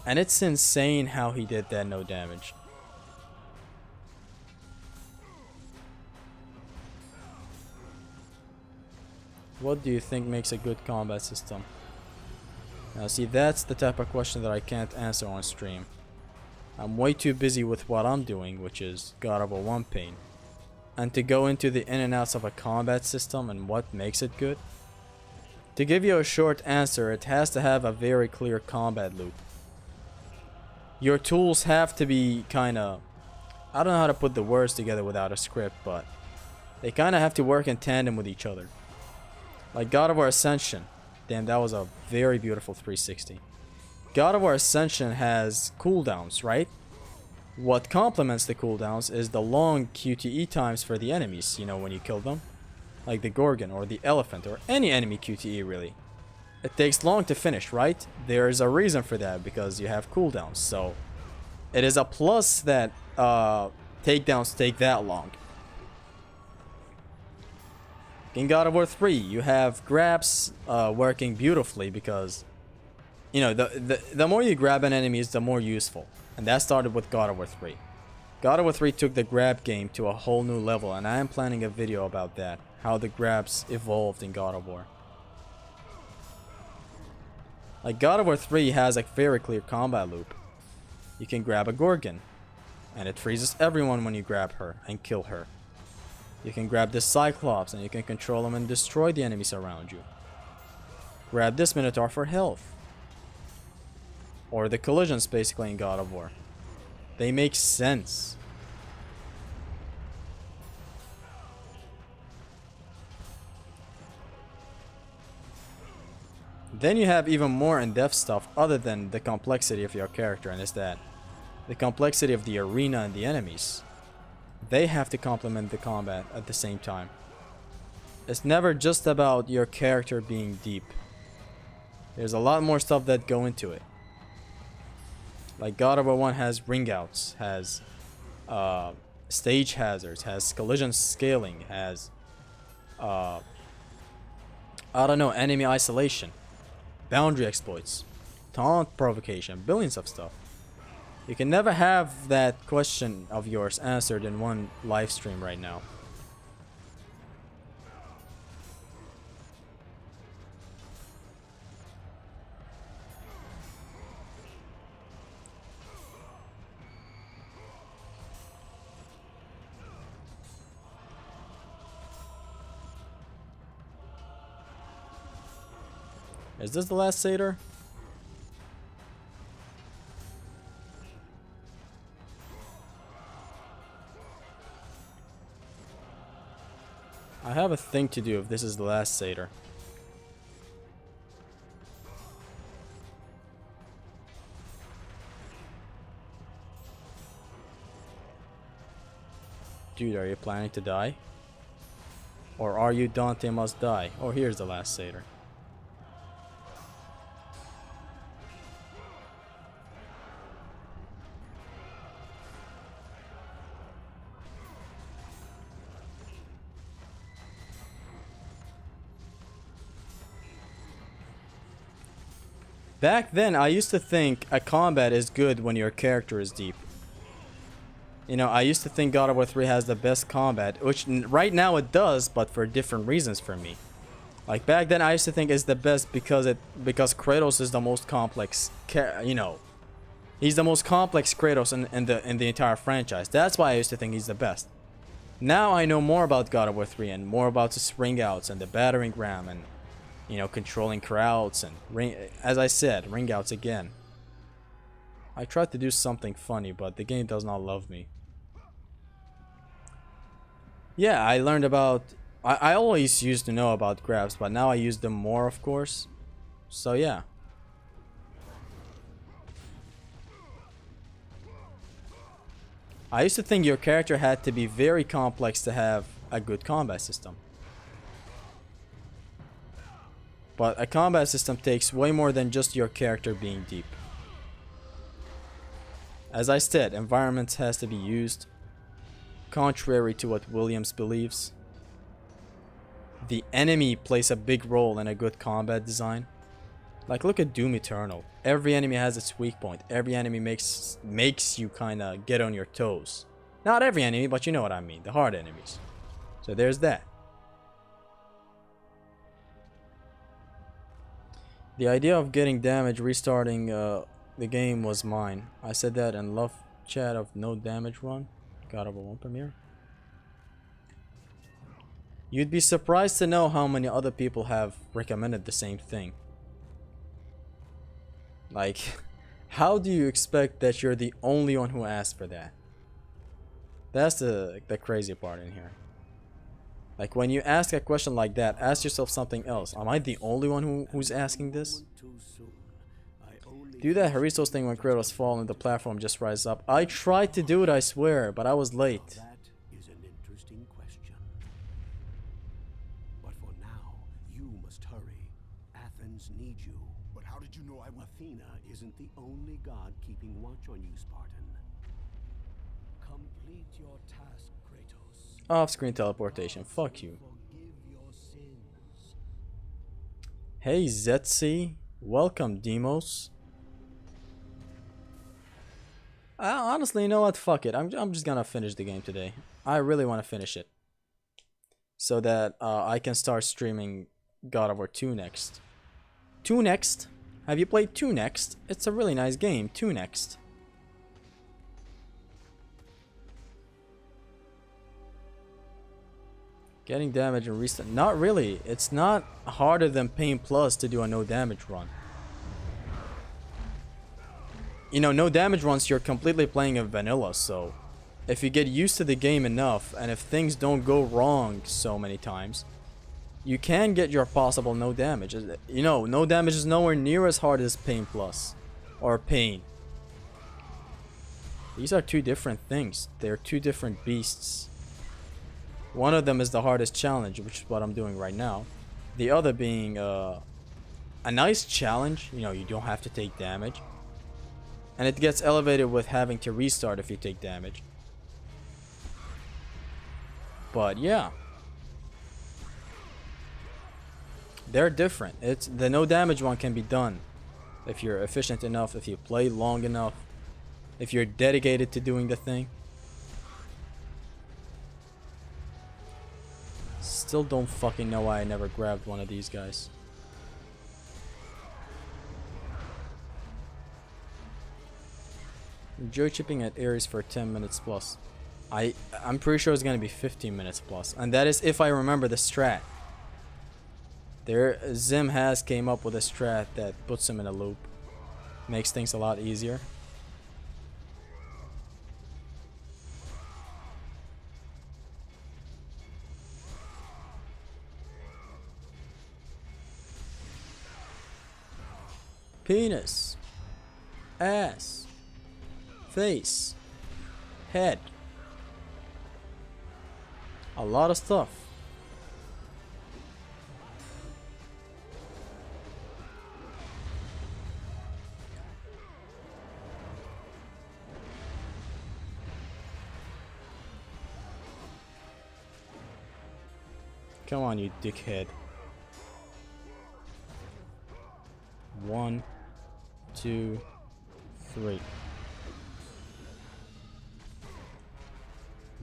And it's insane how he did that no damage. What do you think makes a good combat system? Now see, that's the type of question that I can't answer on stream. I'm way too busy with what I'm doing, which is God of War 1 pain. And to go into the in and outs of a combat system and what makes it good? To give you a short answer, it has to have a very clear combat loop. Your tools have to be kinda... I don't know how to put the words together without a script, but... they kinda have to work in tandem with each other. Like God of War Ascension. Damn, that was a very beautiful 360. God of War Ascension has cooldowns, right? What complements the cooldowns is the long QTE times for the enemies, you know, when you kill them. Like the Gorgon or the Elephant or any enemy QTE really. It takes long to finish, right? There is a reason for that, because you have cooldowns. So it is a plus that takedowns take that long. In God of War 3, you have grabs working beautifully because, you know, the more you grab an enemy is the more useful. And that started with God of War 3. God of War 3 took the grab game to a whole new level, and I am planning a video about that. How the grabs evolved in God of War. Like God of War 3 has a very clear combat loop. You can grab a Gorgon, and it freezes everyone when you grab her and kill her. You can grab this Cyclops and you can control them and destroy the enemies around you. Grab this Minotaur for health. Or the collisions basically in God of War. They make sense. Then you have even more in-depth stuff other than the complexity of your character, and it's that the complexity of the arena and the enemies. They have to complement the combat at the same time. It's never just about your character being deep. There's a lot more stuff that go into it. Like God of War 1 has ring outs, has stage hazards, has collision scaling, has I don't know, enemy isolation, boundary exploits, taunt provocation, billions of stuff. You can never have that question of yours answered in one live stream right now. Is this the last satyr? I have a thing to do if this is the last satyr. Dude, are you planning to die? Or are you Dante must die? Oh, here's the last satyr. Back then, I used to think a combat is good when your character is deep. You know, I used to think God of War 3 has the best combat, which right now it does, but for different reasons for me. Like back then, I used to think it's the best because Kratos is the most complex. You know, he's the most complex Kratos in the entire franchise. That's why I used to think he's the best. Now I know more about God of War 3 and more about the ring outs and the battering ram and, you know, controlling crowds and as I said, ring outs again. I tried to do something funny, but the game does not love me. Yeah, I learned about... I always used to know about grabs, but now I use them more, of course. So yeah. I used to think your character had to be very complex to have a good combat system. But a combat system takes way more than just your character being deep. As I said, environments has to be used. Contrary to what Williams believes, the enemy plays a big role in a good combat design. Like, look at Doom Eternal. Every enemy has its weak point. Every enemy makes you kind of get on your toes. Not every enemy, but you know what I mean. The hard enemies. So there's that. The idea of getting damage restarting the game was mine. I said that in love chat of no damage run. God of War 1 premiere. You'd be surprised to know how many other people have recommended the same thing. Like, how do you expect that you're the only one who asked for that? That's the crazy part in here. Like, when you ask a question like that, ask yourself something else. Am I the only one who's asking this? Do that Haristos thing when Kratos fall and the platform just rise up. I tried to do it, I swear, but I was late. That is an interesting question. But for now, you must hurry. Athens needs you. But how did you know I would? Athena isn't the only god keeping watch on you, Spartan. Complete your task, Kratos. Off-screen teleportation. Fuck you. Forgive your sins. Hey Zetsi. Welcome, Demos. Honestly, you know what? Fuck it. I'm just gonna finish the game today. I really want to finish it. So that I can start streaming God of War 2 next. 2 next? Have you played 2 next? It's a really nice game. 2 next. Getting damage and restart. Not really. It's not harder than Pain Plus to do a no damage run. You know, no damage runs, you're completely playing a vanilla, so if you get used to the game enough, and if things don't go wrong so many times, you can get your possible no damage. You know, no damage is nowhere near as hard as Pain Plus or Pain. These are two different things. They're two different beasts. One of them is the hardest challenge, which is what I'm doing right now. The other being a nice challenge. You know, you don't have to take damage. And it gets elevated with having to restart if you take damage. But yeah. They're different. It's the no damage one can be done if you're efficient enough, if you play long enough, if you're dedicated to doing the thing. Still don't fucking know why I never grabbed one of these guys. Enjoy chipping at Ares for 10 minutes plus. I'm pretty sure it's gonna be 15 minutes plus, and that is if I remember the strat. Zim has came up with a strat that puts him in a loop, makes things a lot easier. Penis, ass, face, head, a lot of stuff. Come on, you dickhead. 1, 2, 3.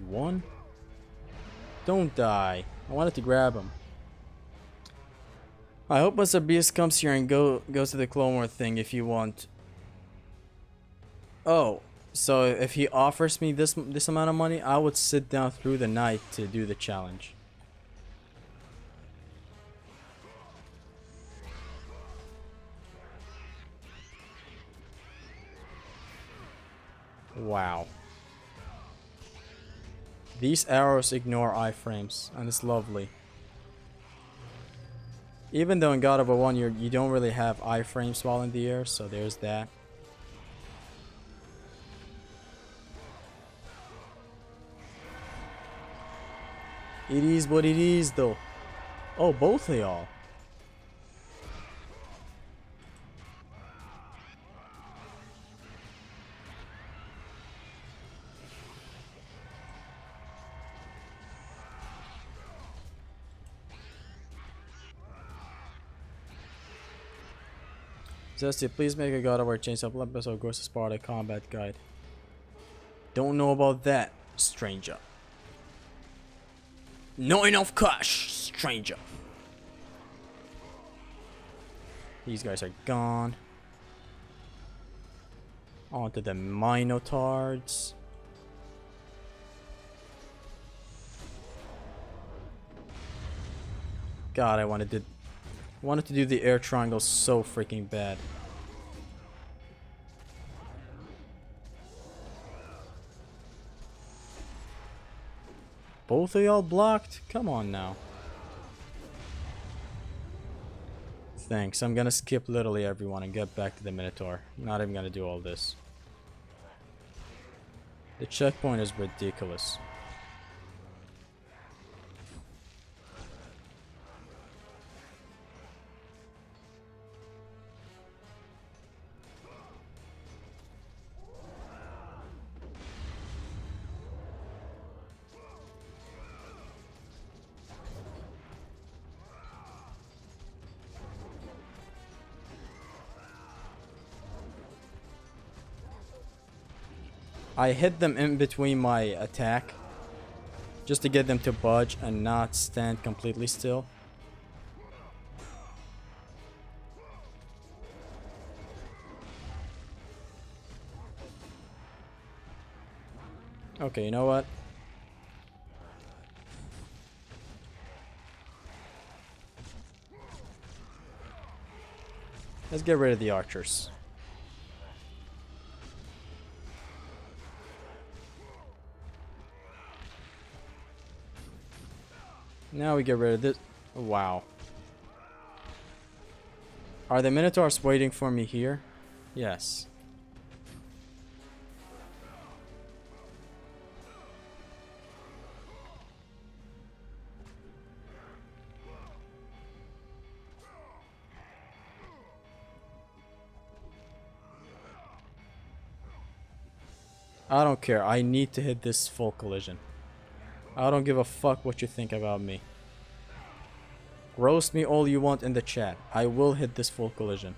1. Don't die. I wanted to grab him. I hope Mr. Beast comes here and goes to the Clone War thing if you want. Oh, so if he offers me this amount of money, I would sit down through the night to do the challenge. Wow. These arrows ignore I-frames, and it's lovely. Even though in God of War 1 you don't really have I-frames while in the air, so there's that. It is what it is, though. Oh, both of y'all. Zesty, please make a God of War Chains of Olympus or Ghost of Sparta combat guide. Don't know about that, stranger. Not enough cash, stranger. These guys are gone. On to the Minotaurs. God, I wanted to do the air triangle so freaking bad. Both of y'all blocked? Come on now. Thanks. I'm gonna skip literally everyone and get back to the Minotaur. Not even gonna do all this. The checkpoint is ridiculous. I hit them in between my attack just to get them to budge and not stand completely still. Okay, you know what? Let's get rid of the archers. Now we get rid of this. Wow. Are the Minotaurs waiting for me here? Yes. I don't care. I need to hit this full collision. I don't give a fuck what you think about me. Roast me all you want in the chat. I will hit this full collision.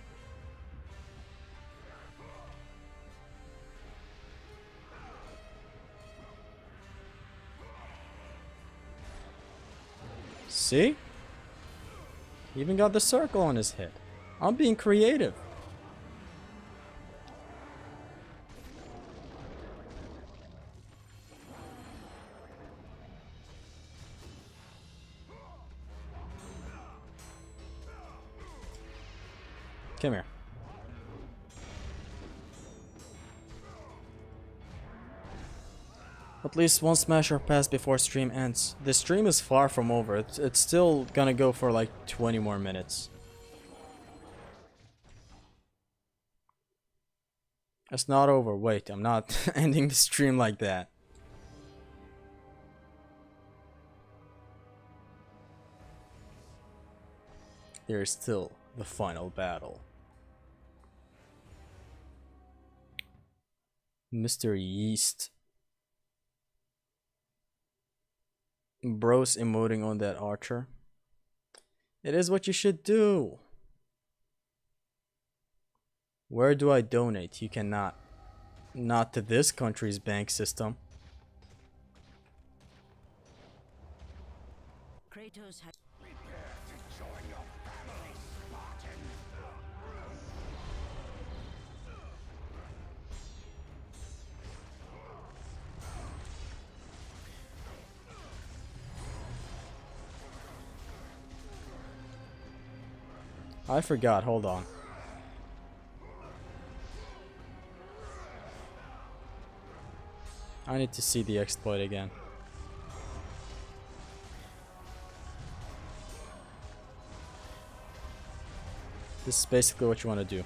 See? He even got the circle on his head. I'm being creative. Come here. At least one smasher pass before stream ends. The stream is far from over. It's still gonna go for like 20 more minutes. It's not over. Wait, I'm not ending the stream like that. There is still the final battle. Mr. Yeast. Bros emoting on that archer. It is what you should do. Where do I donate? You cannot. Not to this country's bank system. Kratos had Prepare to join your family, Spartan. I forgot, hold on. I need to see the exploit again. This is basically what you want to do.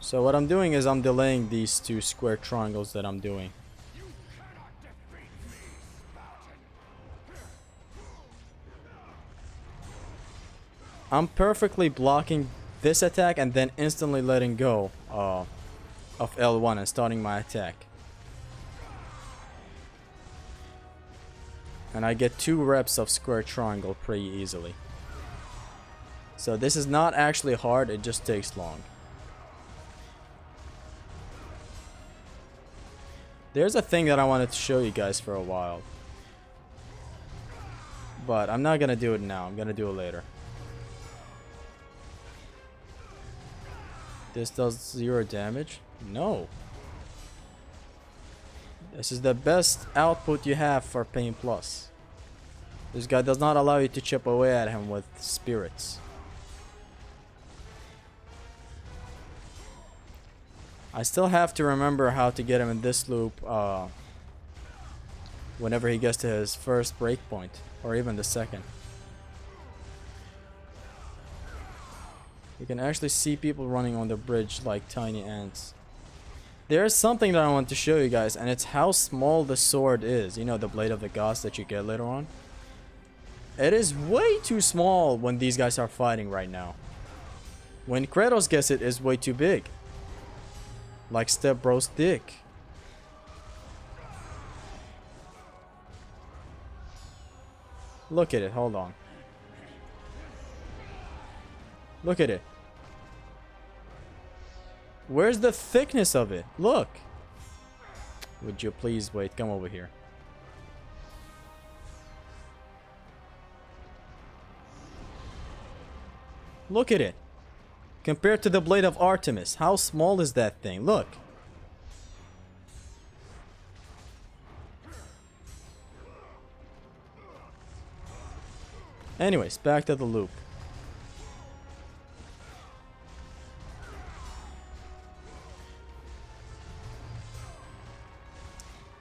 So what I'm doing is I'm delaying these two square triangles that I'm doing. I'm perfectly blocking this attack and then instantly letting go of L1 and starting my attack. And I get 2 reps of square triangle pretty easily. So this is not actually hard, it just takes long. There's a thing that I wanted to show you guys for a while. But I'm not gonna do it now, I'm gonna do it later. This does 0 damage? No. This is the best output you have for Pain Plus. This guy does not allow you to chip away at him with spirits. I still have to remember how to get him in this loop whenever he gets to his first breakpoint, or even the second. You can actually see people running on the bridge like tiny ants. There's something that I want to show you guys, and it's how small the sword is. You know, the Blade of the Gods that you get later on? It is way too small when these guys are fighting right now. When Kratos gets it, it's way too big. Like Step Bro's dick. Look at it, hold on. Look at it. Where's the thickness of it? Look. Would you please wait? Come over here. Look at it. Compared to the Blade of Artemis, how small is that thing? Look. Anyways, back to the loop.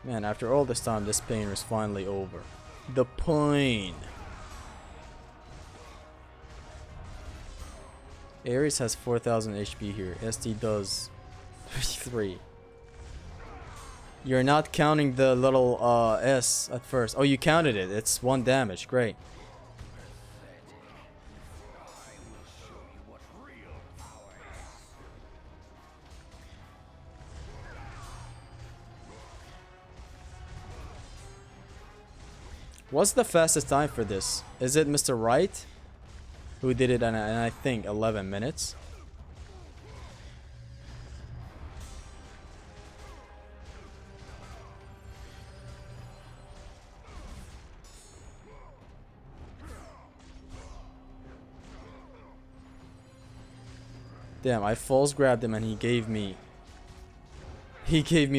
Man, after all this time, this pain is finally over. The pain. Ares has 4000 HP here. ST does 33. You're not counting the little S at first. Oh, you counted it. It's 1 damage. Great. What's the fastest time for this? Is it Mr. Wright? Who did it in, I think, 11 minutes? Damn, I false grabbed him and he gave me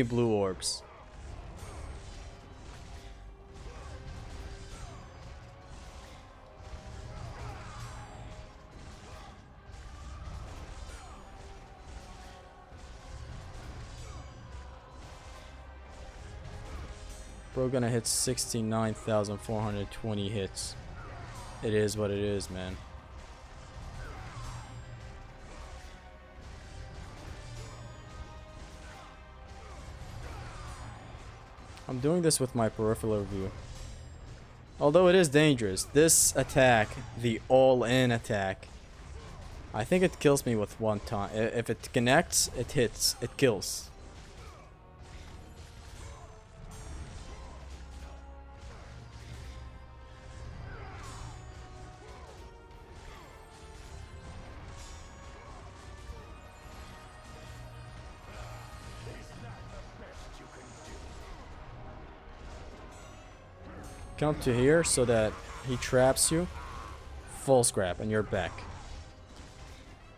blue orbs. Bro gonna hit 69,420 hits. It is what it is, man. I'm doing this with my peripheral view. Although it is dangerous, this attack, the all-in attack, I think it kills me with 1 time. If it connects, it hits, it kills. Come to here so that he traps you. Full scrap and you're back.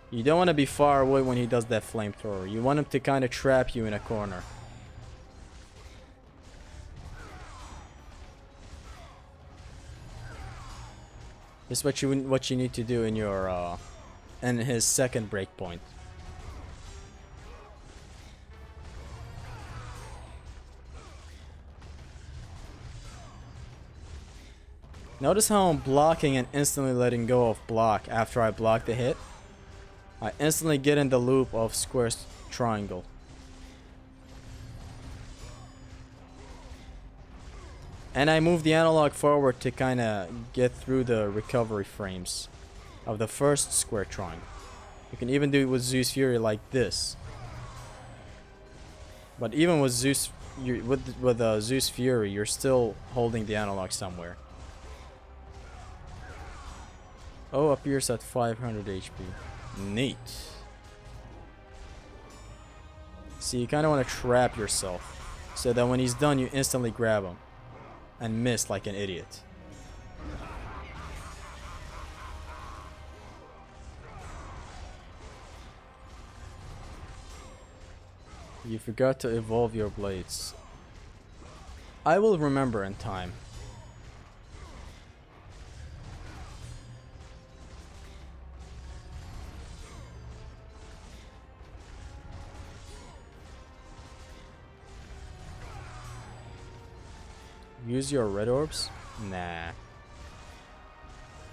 You don't want to be far away when he does that flamethrower. You want him to kind of trap you in a corner. This is what you need to do in your in his second breakpoint. Notice how I'm blocking and instantly letting go of block after I block the hit. I instantly get in the loop of square triangle. And I move the analog forward to kind of get through the recovery frames of the first square triangle. You can even do it with Zeus Fury like this. But even with Zeus Fury, you're still holding the analog somewhere. Oh, appears at 500 HP. Neat. See, you kind of want to trap yourself so that when he's done, you instantly grab him and miss like an idiot. You forgot to evolve your blades. I will remember in time. Use your red orbs? Nah.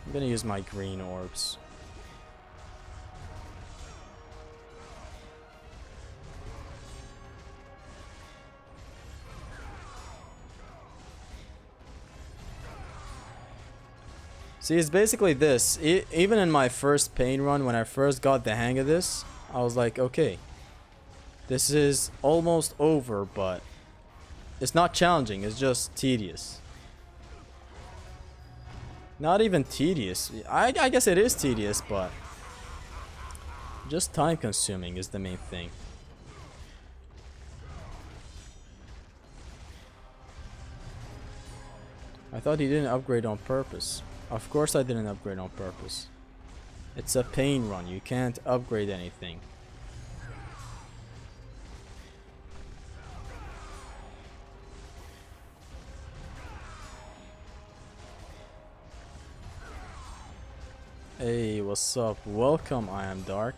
I'm gonna use my green orbs. See, it's basically this. Even in my first pain run, when I first got the hang of this, I was like, okay, this is almost over, but it's not challenging, it's just tedious. Not even tedious. I guess it is tedious, but just time consuming is the main thing. I thought he didn't upgrade on purpose. Of course I didn't upgrade on purpose. It's a pain run, you can't upgrade anything. Hey, what's up? Welcome, I am Dark.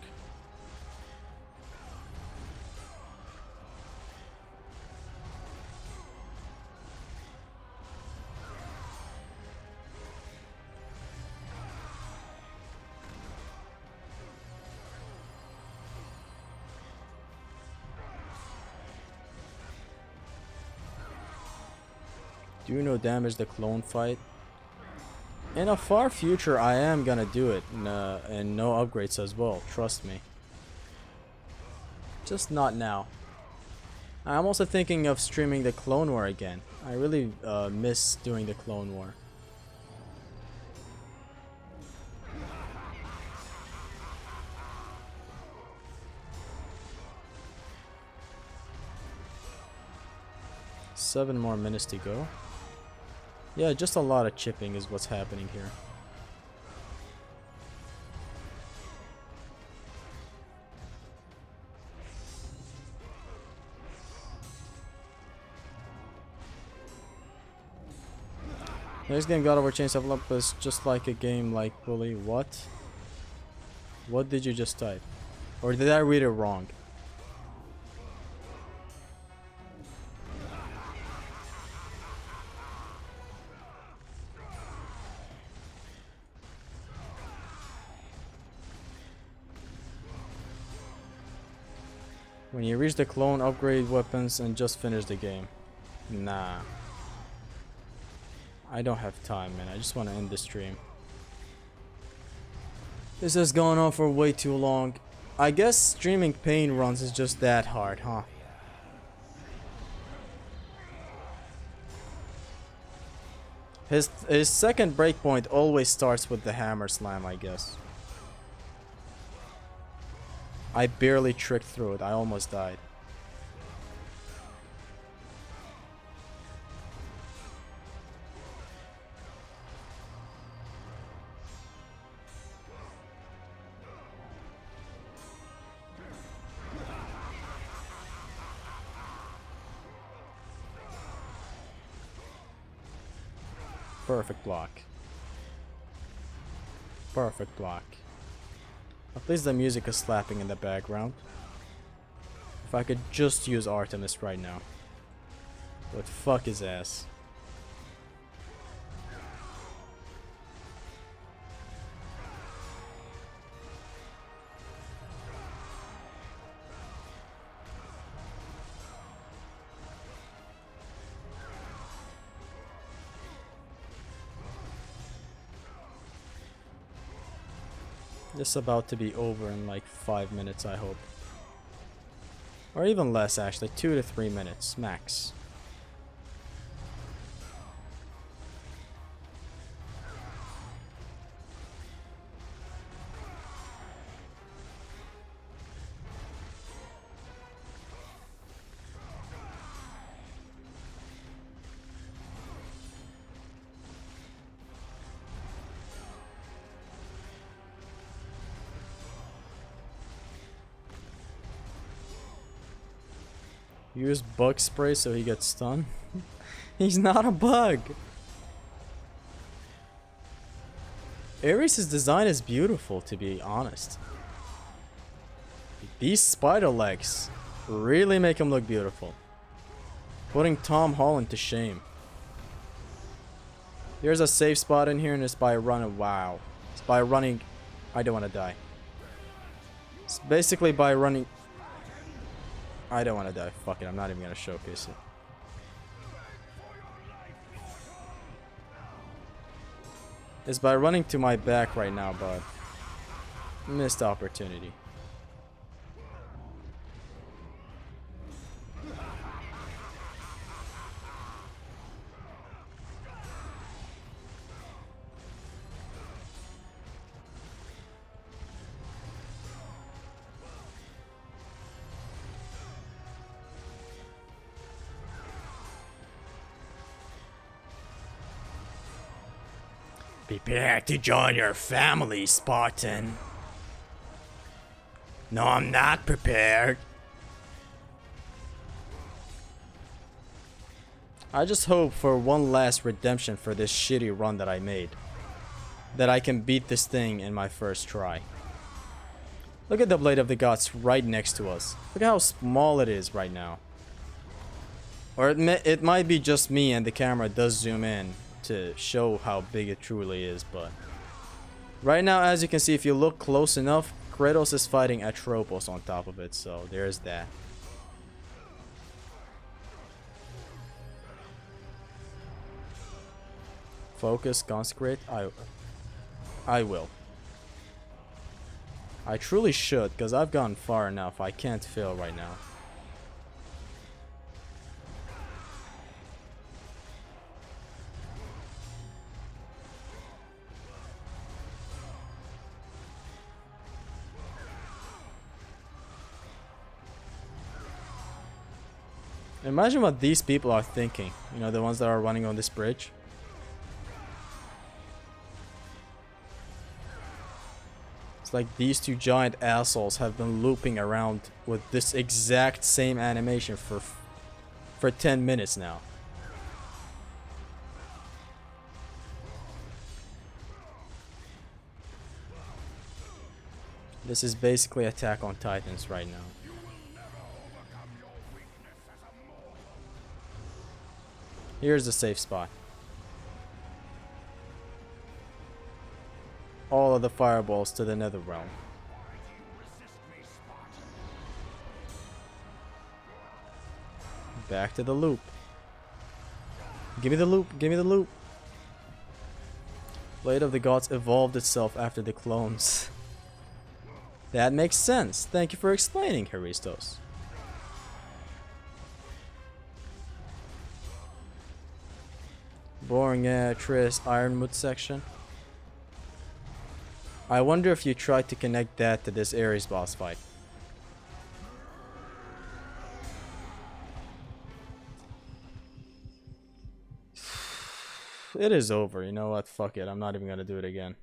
Do no damage the clone fight. In a far future, I am gonna do it, and no upgrades as well. Trust me. Just not now. I'm also thinking of streaming the Clone War again. I really miss doing the Clone War. Seven more minutes to go. Yeah, just a lot of chipping is what's happening here. Next game, God of War Chains of Olympus, just like a game like Bully. What? What did you just type? Or did I read it wrong? When you reach the clone, upgrade weapons and just finish the game. Nah. I don't have time, man. I just want to end the stream. This has gone on for way too long. I guess streaming pain runs is just that hard, huh? His second breakpoint always starts with the hammer slam, I guess. I barely tricked through it. I almost died. Perfect block. Perfect block. At least the music is slapping in the background. If I could just use Artemis right now. But fuck his ass. This is about to be over in like 5 minutes, I hope. Or even less, actually. 2 to 3 minutes, max. Use bug spray so he gets stunned. He's not a bug. Ares' design is beautiful, to be honest. These spider legs really make him look beautiful. Putting Tom Holland to shame. There's a safe spot in here, and it's by running. Wow. It's by running. I don't want to die. It's basically by running. I don't want to die. Fuck it. I'm not even going to showcase it. It's by running to my back right now, but missed opportunity. Prepare to join your family, Spartan. No, I'm not prepared. I just hope for one last redemption for this shitty run that I made. That I can beat this thing in my first try. Look at the Blade of the Gods right next to us. Look how small it is right now. Or it might be just me and the camera does zoom in to show how big it truly is, but right now, as you can see, if you look close enough, Kratos is fighting Atropos on top of it, so there's that. Focus, consecrate. I will. I truly should, because I've gone far enough. I can't fail right now. Imagine what these people are thinking. You know, the ones that are running on this bridge. It's like these two giant assholes have been looping around with this exact same animation for 10 minutes now. This is basically Attack on Titans right now. Here's the safe spot. All of the fireballs to the nether realm. Back to the loop. Give me the loop, give me the loop. Blade of the Gods evolved itself after the clones. That makes sense. Thank you for explaining, Haristos. Boring Triss Ironwood section. I wonder if you tried to connect that to this Ares boss fight. It is over. You know what? Fuck it. I'm not even gonna do it again.